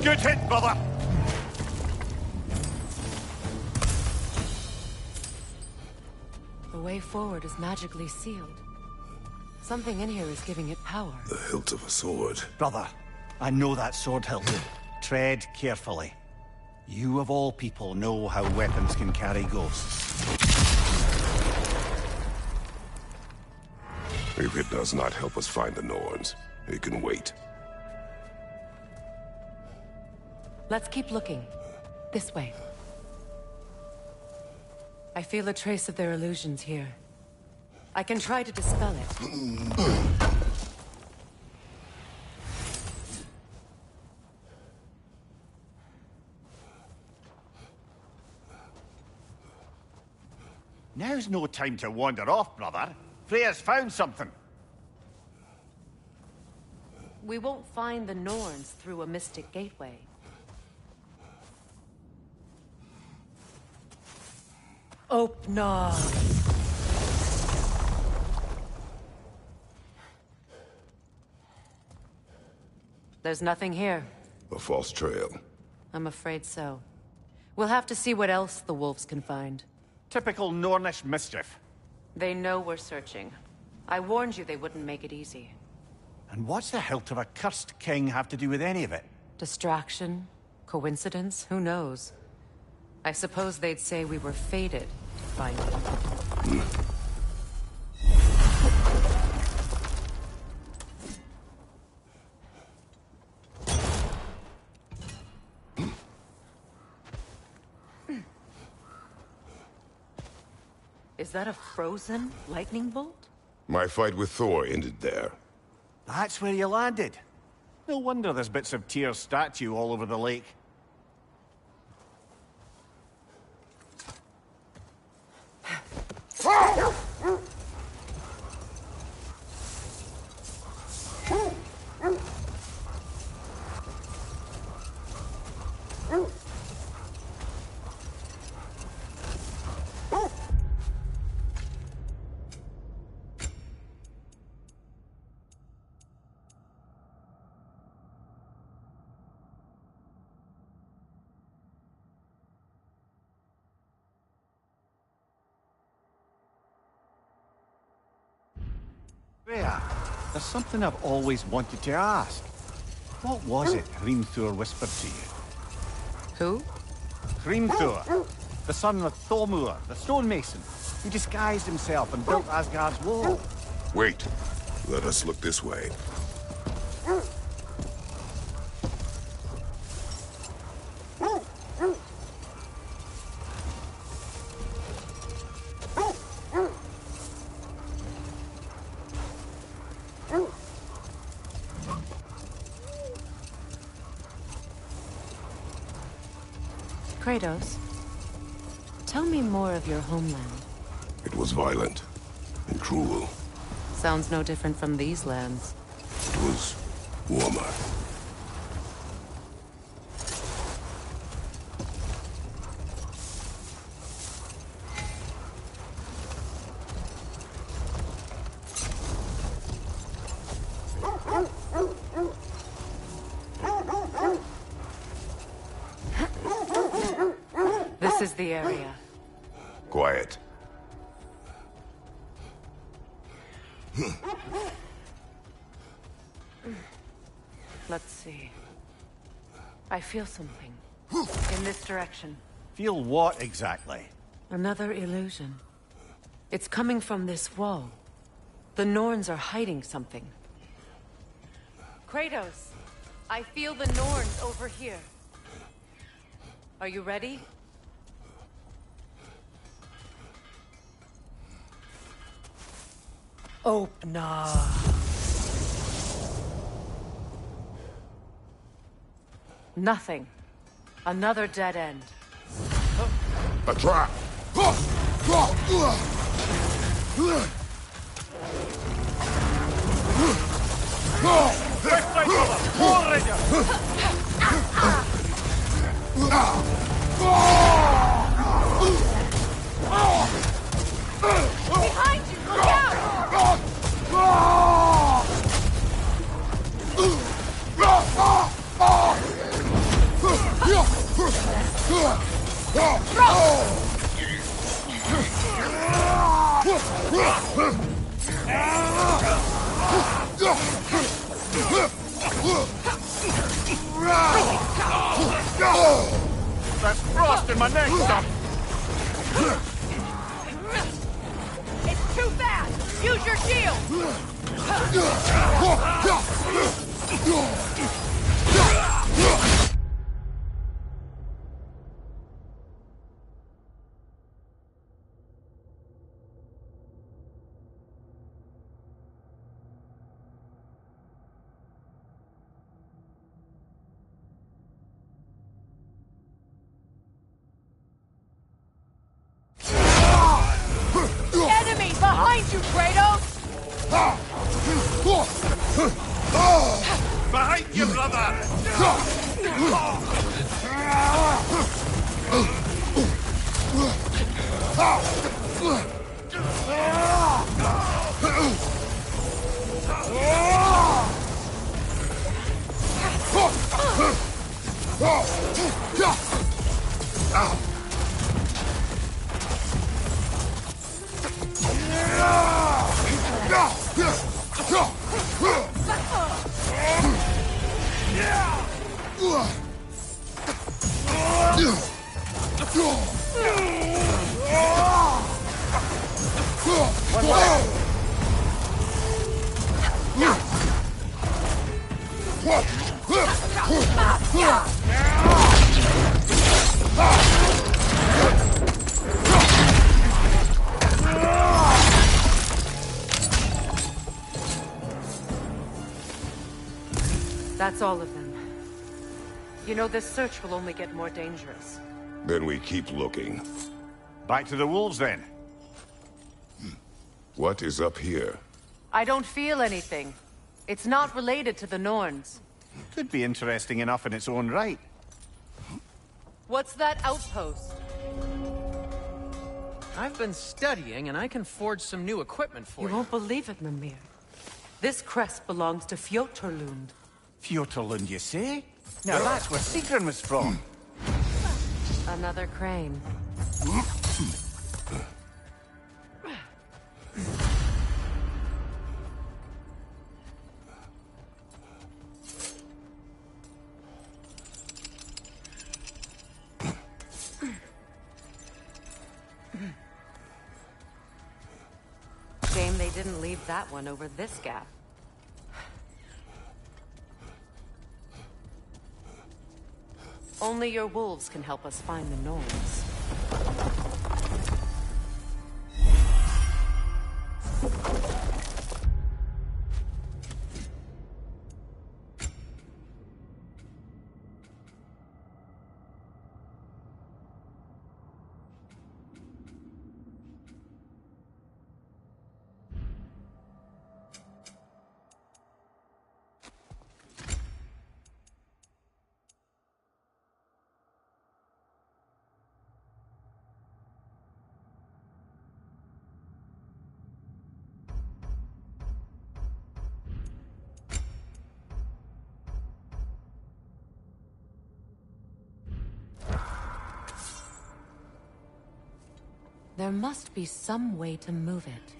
Speaker 13: Good hit, brother!
Speaker 10: The way forward is magically sealed. Something in here is giving it power.
Speaker 9: The hilt of a sword.
Speaker 13: Brother, I know that sword hilt. Tread carefully. You of all people know how weapons can carry ghosts.
Speaker 9: If it does not help us find the Norns, it can wait.
Speaker 10: Let's keep looking. This way. I feel a trace of their illusions here. I can try to dispel it.
Speaker 13: Now's no time to wander off, brother. Freya's found something.
Speaker 10: We won't find the Norns through a mystic gateway.
Speaker 15: Open.
Speaker 10: There's nothing here.
Speaker 9: A false trail.
Speaker 10: I'm afraid so. We'll have to see what else the wolves can find.
Speaker 13: Typical Nornish mischief.
Speaker 10: They know we're searching. I warned you they wouldn't make it easy.
Speaker 13: And what's the hilt of a cursed king have to do with any of it?
Speaker 10: Distraction? Coincidence? Who knows? I suppose they'd say we were fated to find it. Is that a frozen lightning bolt?
Speaker 9: My fight with Thor ended there.
Speaker 13: That's where you landed. No wonder there's bits of Tyr's statue all over the lake. Freya, there's something I've always wanted to ask. What was it Hrimthur whispered to you?
Speaker 10: Who?
Speaker 13: Hrimthur, the son of Thormur, the stonemason, who disguised himself and built Asgard's wall.
Speaker 9: Wait. Let us look this way.
Speaker 10: Kratos, tell me more of your homeland.
Speaker 9: It was violent and cruel.
Speaker 10: Sounds no different from these lands.
Speaker 9: It was warmer.
Speaker 10: This is the area.
Speaker 9: Quiet.
Speaker 10: Let's see. I feel something. In this direction.
Speaker 13: Feel what exactly?
Speaker 10: Another illusion. It's coming from this wall. The Norns are hiding something. Kratos, I feel the Norns over here. Are you ready?
Speaker 15: Open.
Speaker 10: Nothing. Another dead end.
Speaker 9: A trap!
Speaker 15: Behind you! Look out!
Speaker 13: That's frost in my neck, Doc.
Speaker 15: It's too fast! Use your shield!
Speaker 10: That's all of them. You know, this search will only get more dangerous.
Speaker 9: Then we keep looking.
Speaker 13: Back to the wolves, then.
Speaker 9: What is up here?
Speaker 10: I don't feel anything. It's not related to the Norns.
Speaker 13: Could be interesting enough in its own right.
Speaker 10: What's that outpost?
Speaker 14: I've been studying, and I can forge some new equipment for you.
Speaker 10: You won't believe it, Mimir. This crest belongs to Fjotorlund.
Speaker 13: Fjotorlund, you say? Now that's where Sigrun was from.
Speaker 10: Another crane. Shame they didn't leave that one over this gap. Only your wolves can help us find the Norns. There must be some way to move it.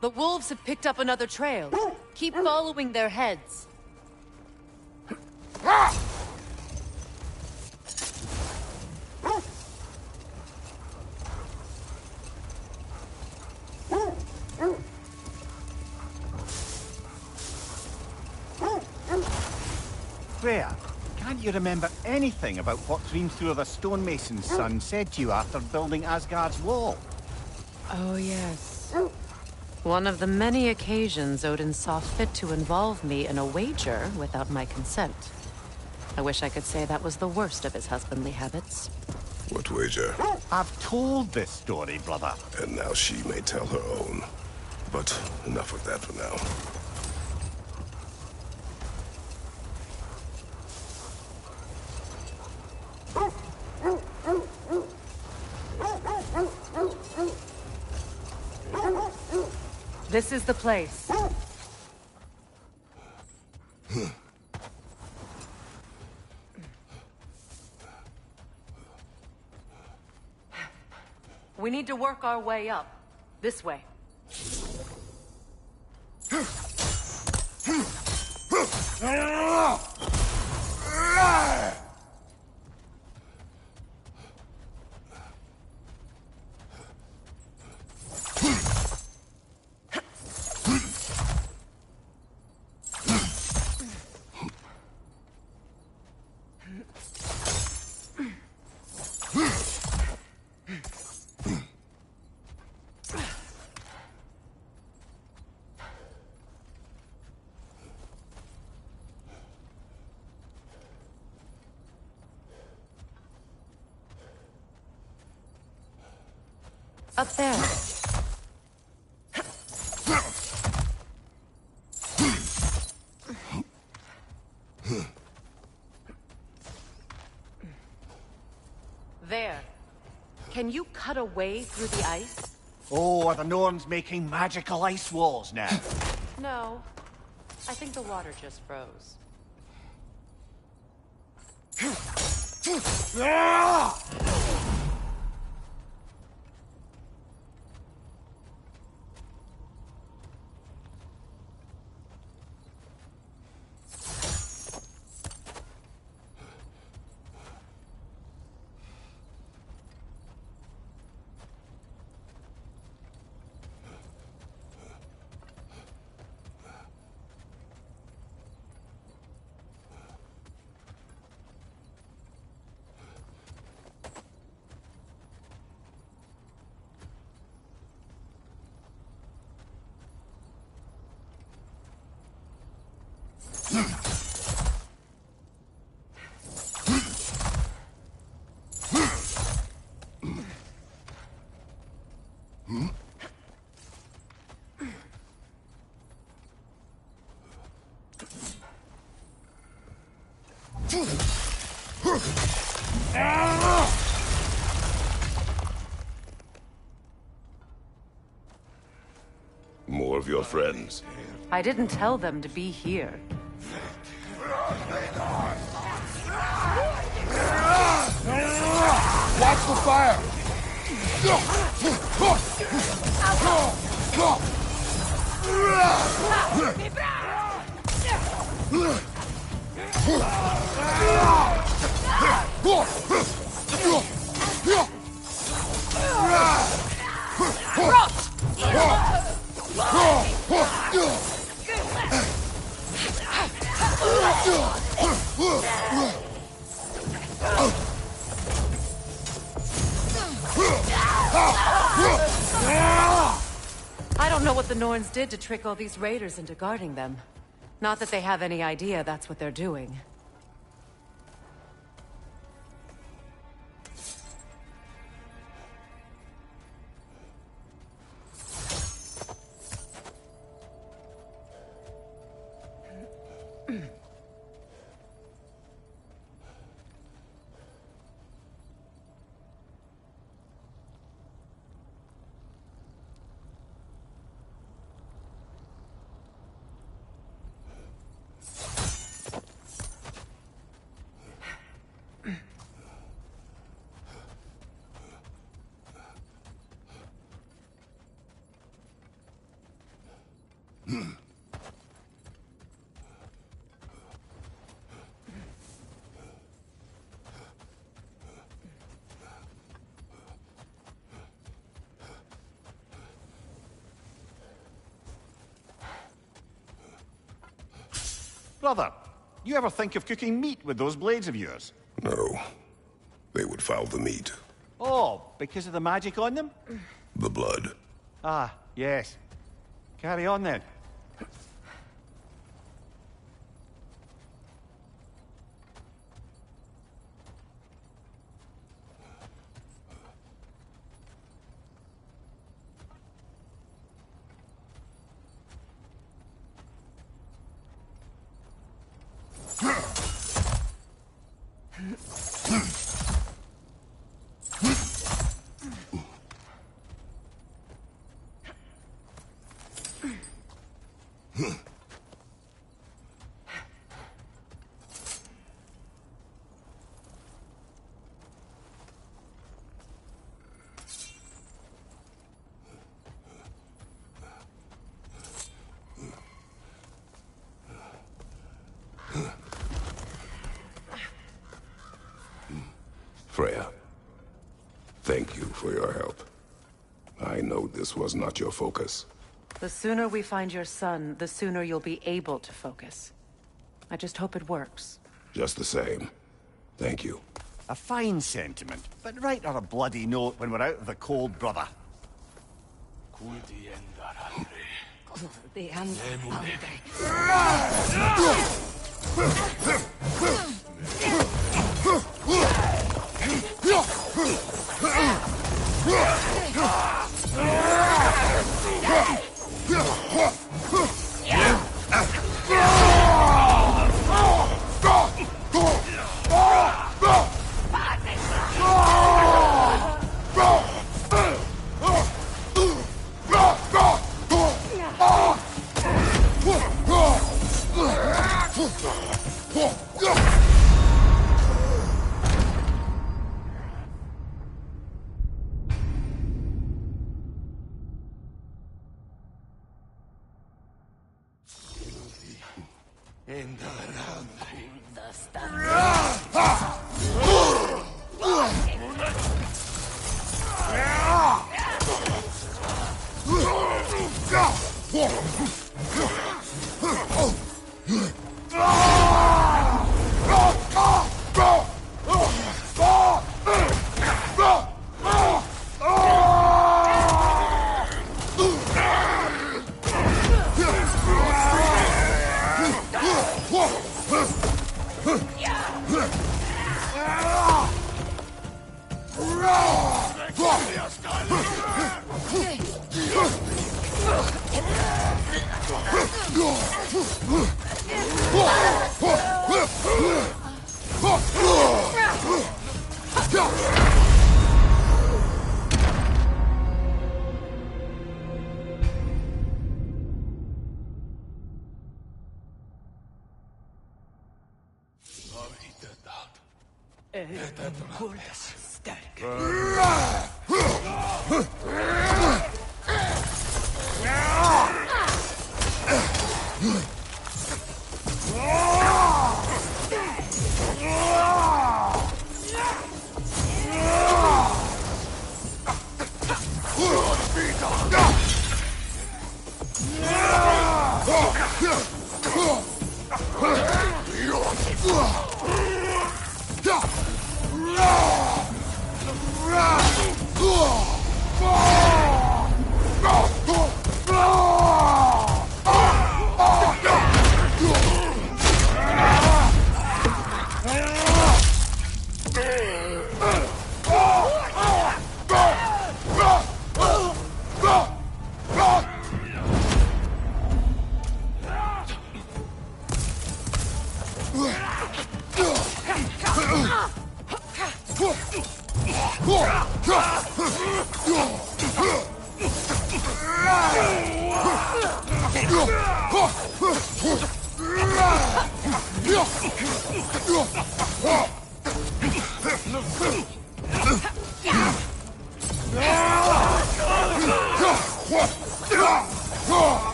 Speaker 10: The wolves have picked up another trail. Keep following their heads.
Speaker 13: Freya, can't you remember anything about what Hrimthur the stonemason's son said to you after building Asgard's wall?
Speaker 10: Oh, yes. One of the many occasions Odin saw fit to involve me in a wager without my consent. I wish I could say that was the worst of his husbandly habits.
Speaker 9: What wager?
Speaker 13: I've told this story, brother.
Speaker 9: And now she may tell her own. But enough of that for now.
Speaker 10: This is the place. We need to work our way up. This way. Up there. There. Can you cut a way through the ice?
Speaker 13: Oh, are the Norns making magical ice walls now?
Speaker 10: No. I think the water just froze.
Speaker 9: More of your friends.
Speaker 10: I didn't tell them to be here.
Speaker 1: Watch the fire!
Speaker 10: I don't know what the Norns did to trick all these raiders into guarding them. Not that they have any idea that's what they're doing.
Speaker 13: Brother, you ever think of cooking meat with those blades of yours?
Speaker 9: No. They would foul the meat.
Speaker 13: Oh, because of the magic on them?
Speaker 9: The blood.
Speaker 13: Ah, yes. Carry on then.
Speaker 9: Freya, thank you for your help. I know this was not your focus.
Speaker 10: The sooner we find your son, the sooner you'll be able to focus. I just hope it works.
Speaker 9: Just the same. Thank you.
Speaker 13: A fine sentiment, but write her a bloody note when we're out of the cold, brother.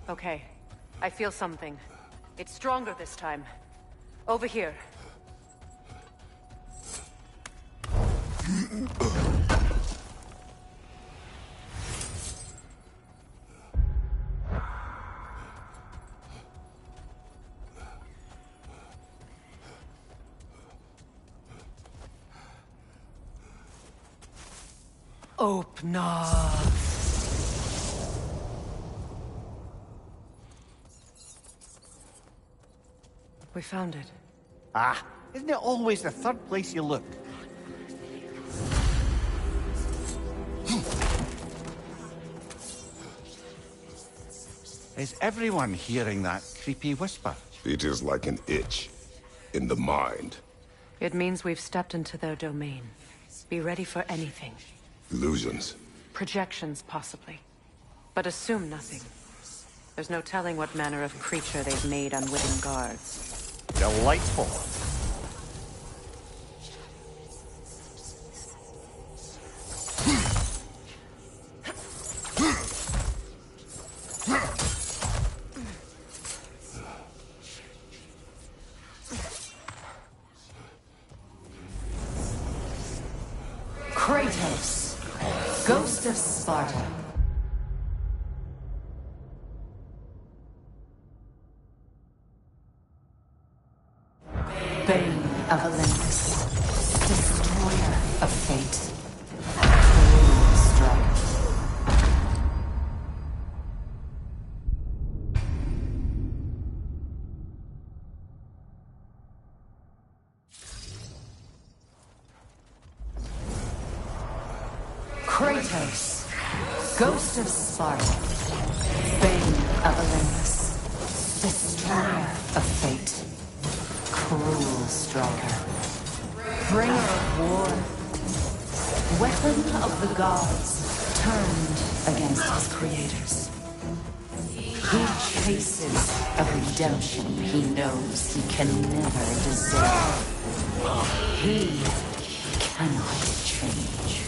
Speaker 10: Okay, I feel something. It's stronger this time. Over here.
Speaker 2: Open up.
Speaker 10: We found it.
Speaker 13: Ah, isn't it always the third place you look? Is everyone hearing that creepy whisper?
Speaker 9: It is like an itch in the mind.
Speaker 10: It means we've stepped into their domain. Be ready for anything.
Speaker 9: Illusions.
Speaker 10: Projections, possibly. But assume nothing. There's no telling what manner of creature they've made unwitting guards.
Speaker 13: Delightful.
Speaker 16: Kratos, Ghost of Sparta. Bane of Olympus, destroyer of fate, cruel strife. Kratos, Ghost of Sparta, Bane of Olympus, destroyer of fate, cruel striker, bringer of war, weapon of the gods, turned against his creators. He chases a redemption he knows he can never deserve. He cannot change.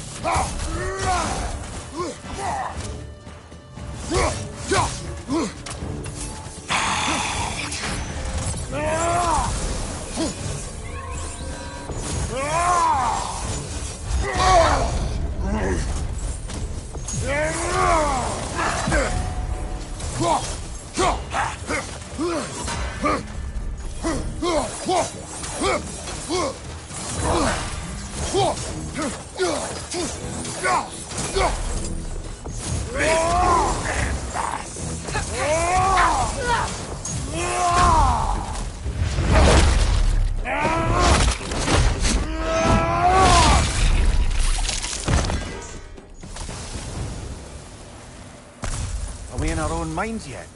Speaker 13: Are we in our own minds yet?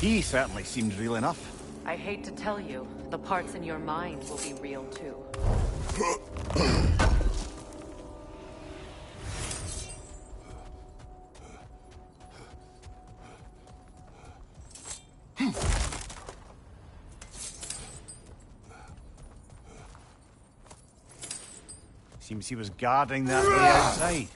Speaker 13: He certainly seemed real enough.
Speaker 10: I hate to tell you, the parts in your mind will be real too.
Speaker 13: Seems he was guarding that way outside.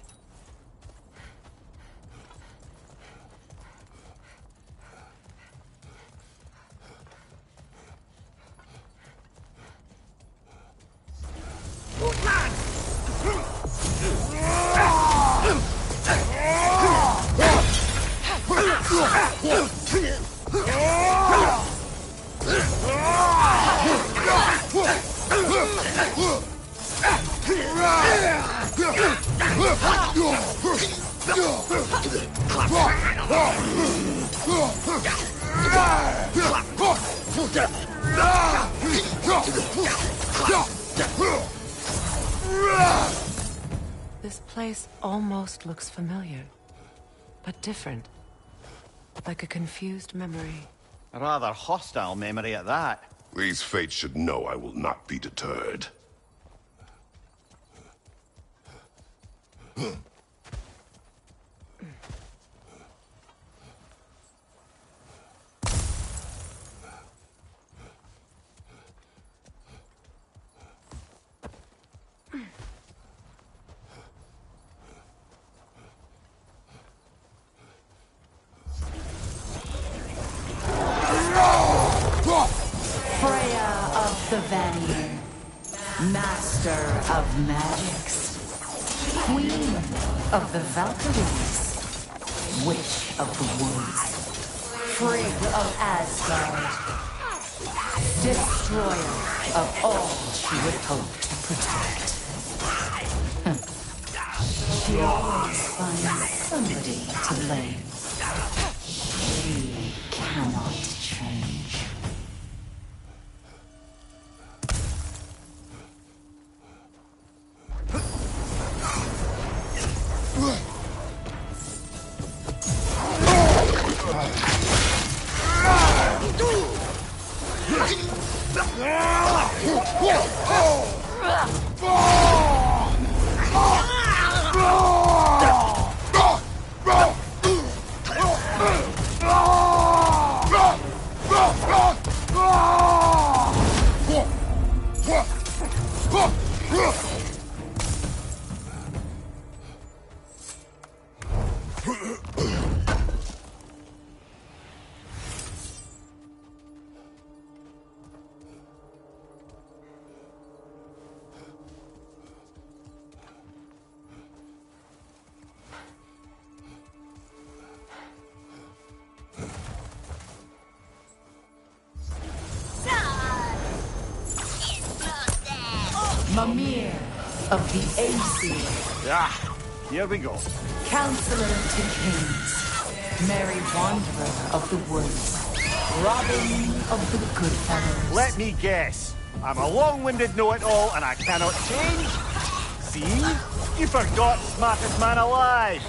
Speaker 10: This place almost looks familiar, but different. Like a confused memory.
Speaker 13: A rather hostile memory at that.
Speaker 9: These fates should know I will not be deterred.
Speaker 16: Freya of the Vanir, Master of Magics, Queen of the Valkyries, Witch of the Woods, Frigg of Asgard, Destroyer of all she would hope to protect. She always finds somebody to blame. She cannot change. Mimir of the Aesir.
Speaker 13: Ah, here we go.
Speaker 16: Counselor to Kings, Merry Wanderer of the Woods, Robin of the Goodfellows.
Speaker 13: Let me guess. I'm a long-winded know-it-all and I cannot change? See? You forgot smartest man alive.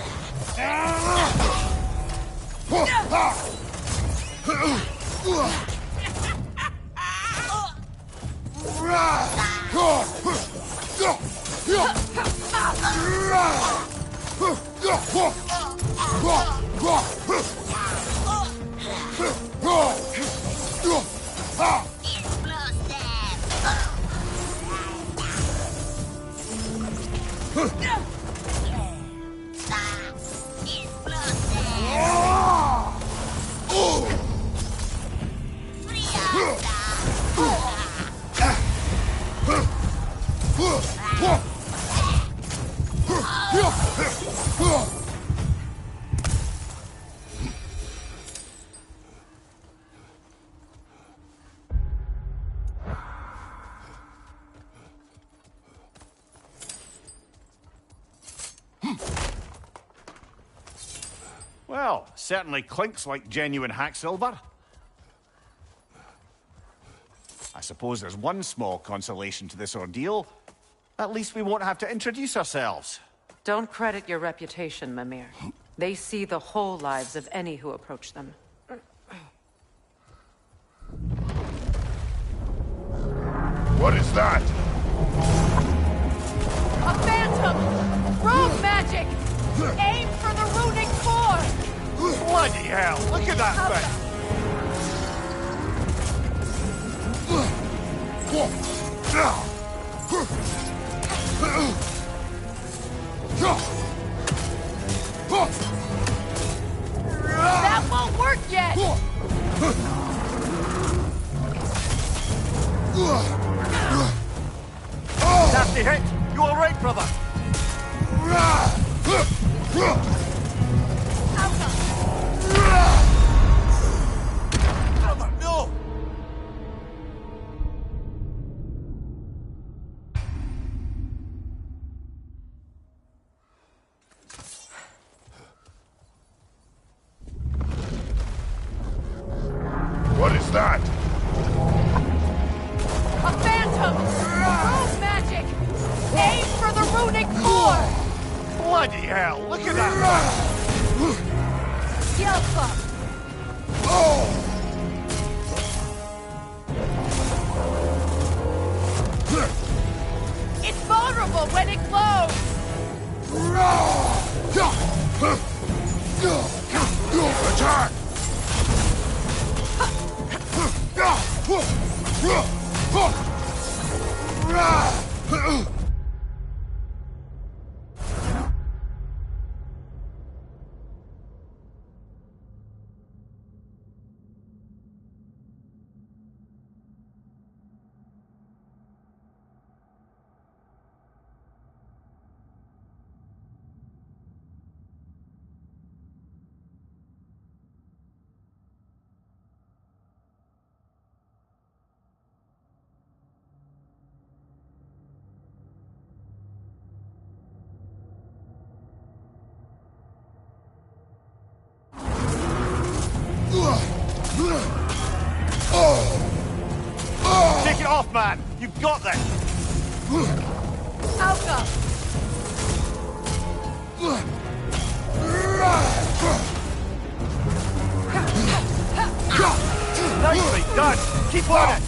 Speaker 13: Well, certainly clinks like genuine hack silver. I suppose there's one small consolation to this ordeal. At least we won't have to introduce ourselves.
Speaker 10: Don't credit your reputation, Mimir. They see the whole lives of any who approach them.
Speaker 9: What is that?
Speaker 15: A phantom! Rogue magic! Aim for the runic core!
Speaker 13: Bloody hell! Look at that thing!
Speaker 15: That won't work yet!
Speaker 13: Nasty hit! You alright, brother? Brother, no!
Speaker 9: What is that?
Speaker 15: A phantom! Rogue magic! Aim for the runic core!
Speaker 13: Bloody hell! Look at that!
Speaker 15: Yelpa! It's vulnerable when it glows!
Speaker 9: Attack!
Speaker 13: Take it off, man! You've got this!
Speaker 15: Alka!
Speaker 13: Nicely done! Keep on it!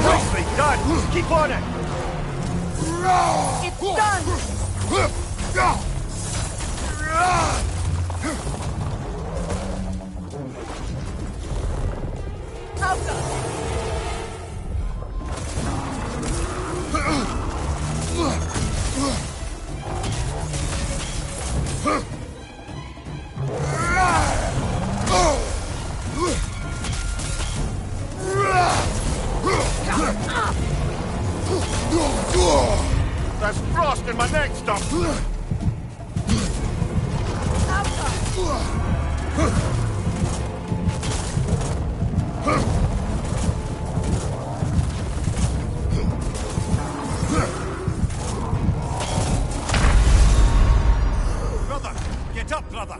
Speaker 13: Nicely done! Keep on it!
Speaker 15: It's done! Alka!
Speaker 13: There's frost in my neck stump! Brother! Get up, brother!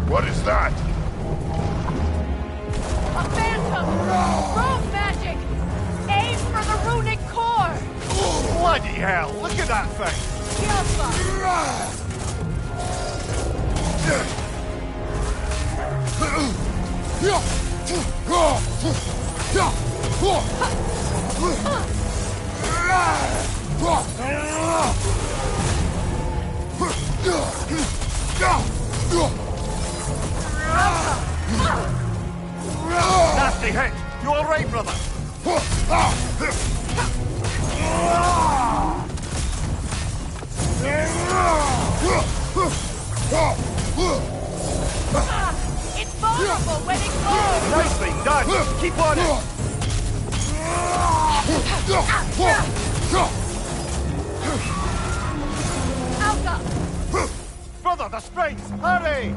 Speaker 9: What is that?
Speaker 15: A phantom! Rogue magic! Aim for the runic core!
Speaker 13: Bloody hell! Look at that thing! Nasty hit! You alright, brother?
Speaker 15: It's vulnerable when it glows!
Speaker 13: Nicely done! Keep on it!
Speaker 15: Alka!
Speaker 13: Brother, the springs! Hurry!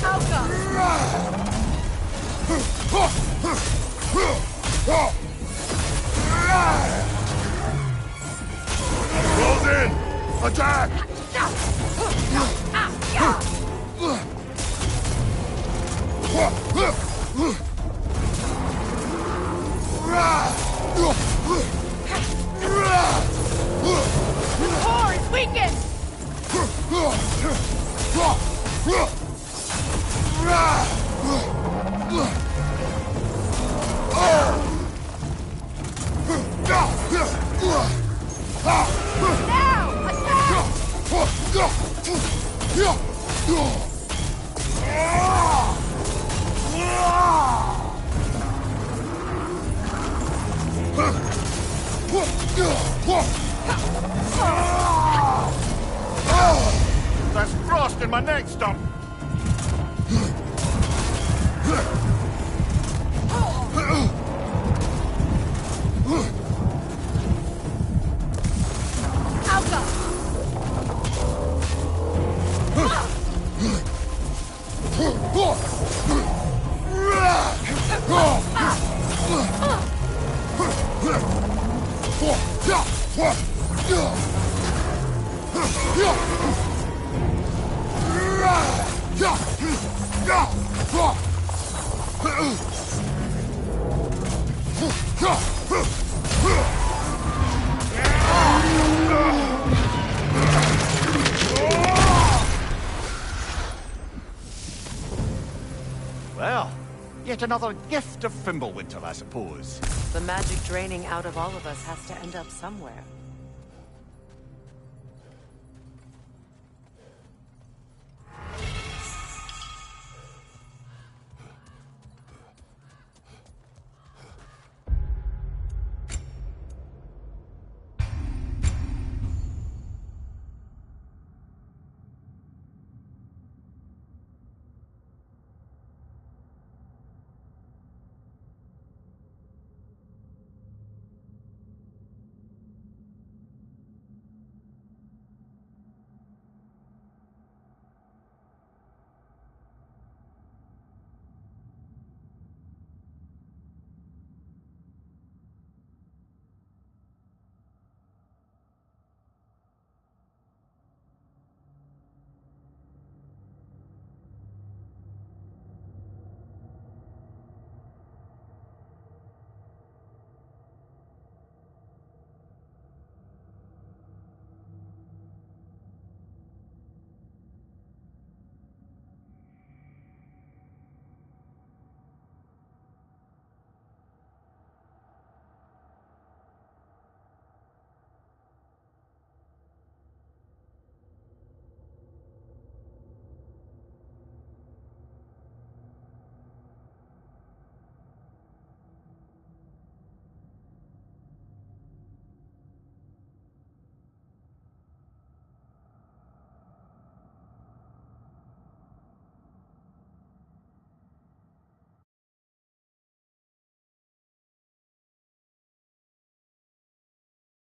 Speaker 15: Alka!
Speaker 9: Close in! Attack!
Speaker 15: The core is weakened! Now! Attack!
Speaker 13: There's frost in my neck stump!
Speaker 15: Alka!
Speaker 13: Well, yet another gift of Fimbulwinter, I suppose.
Speaker 10: The magic draining out of all of us has to end up somewhere.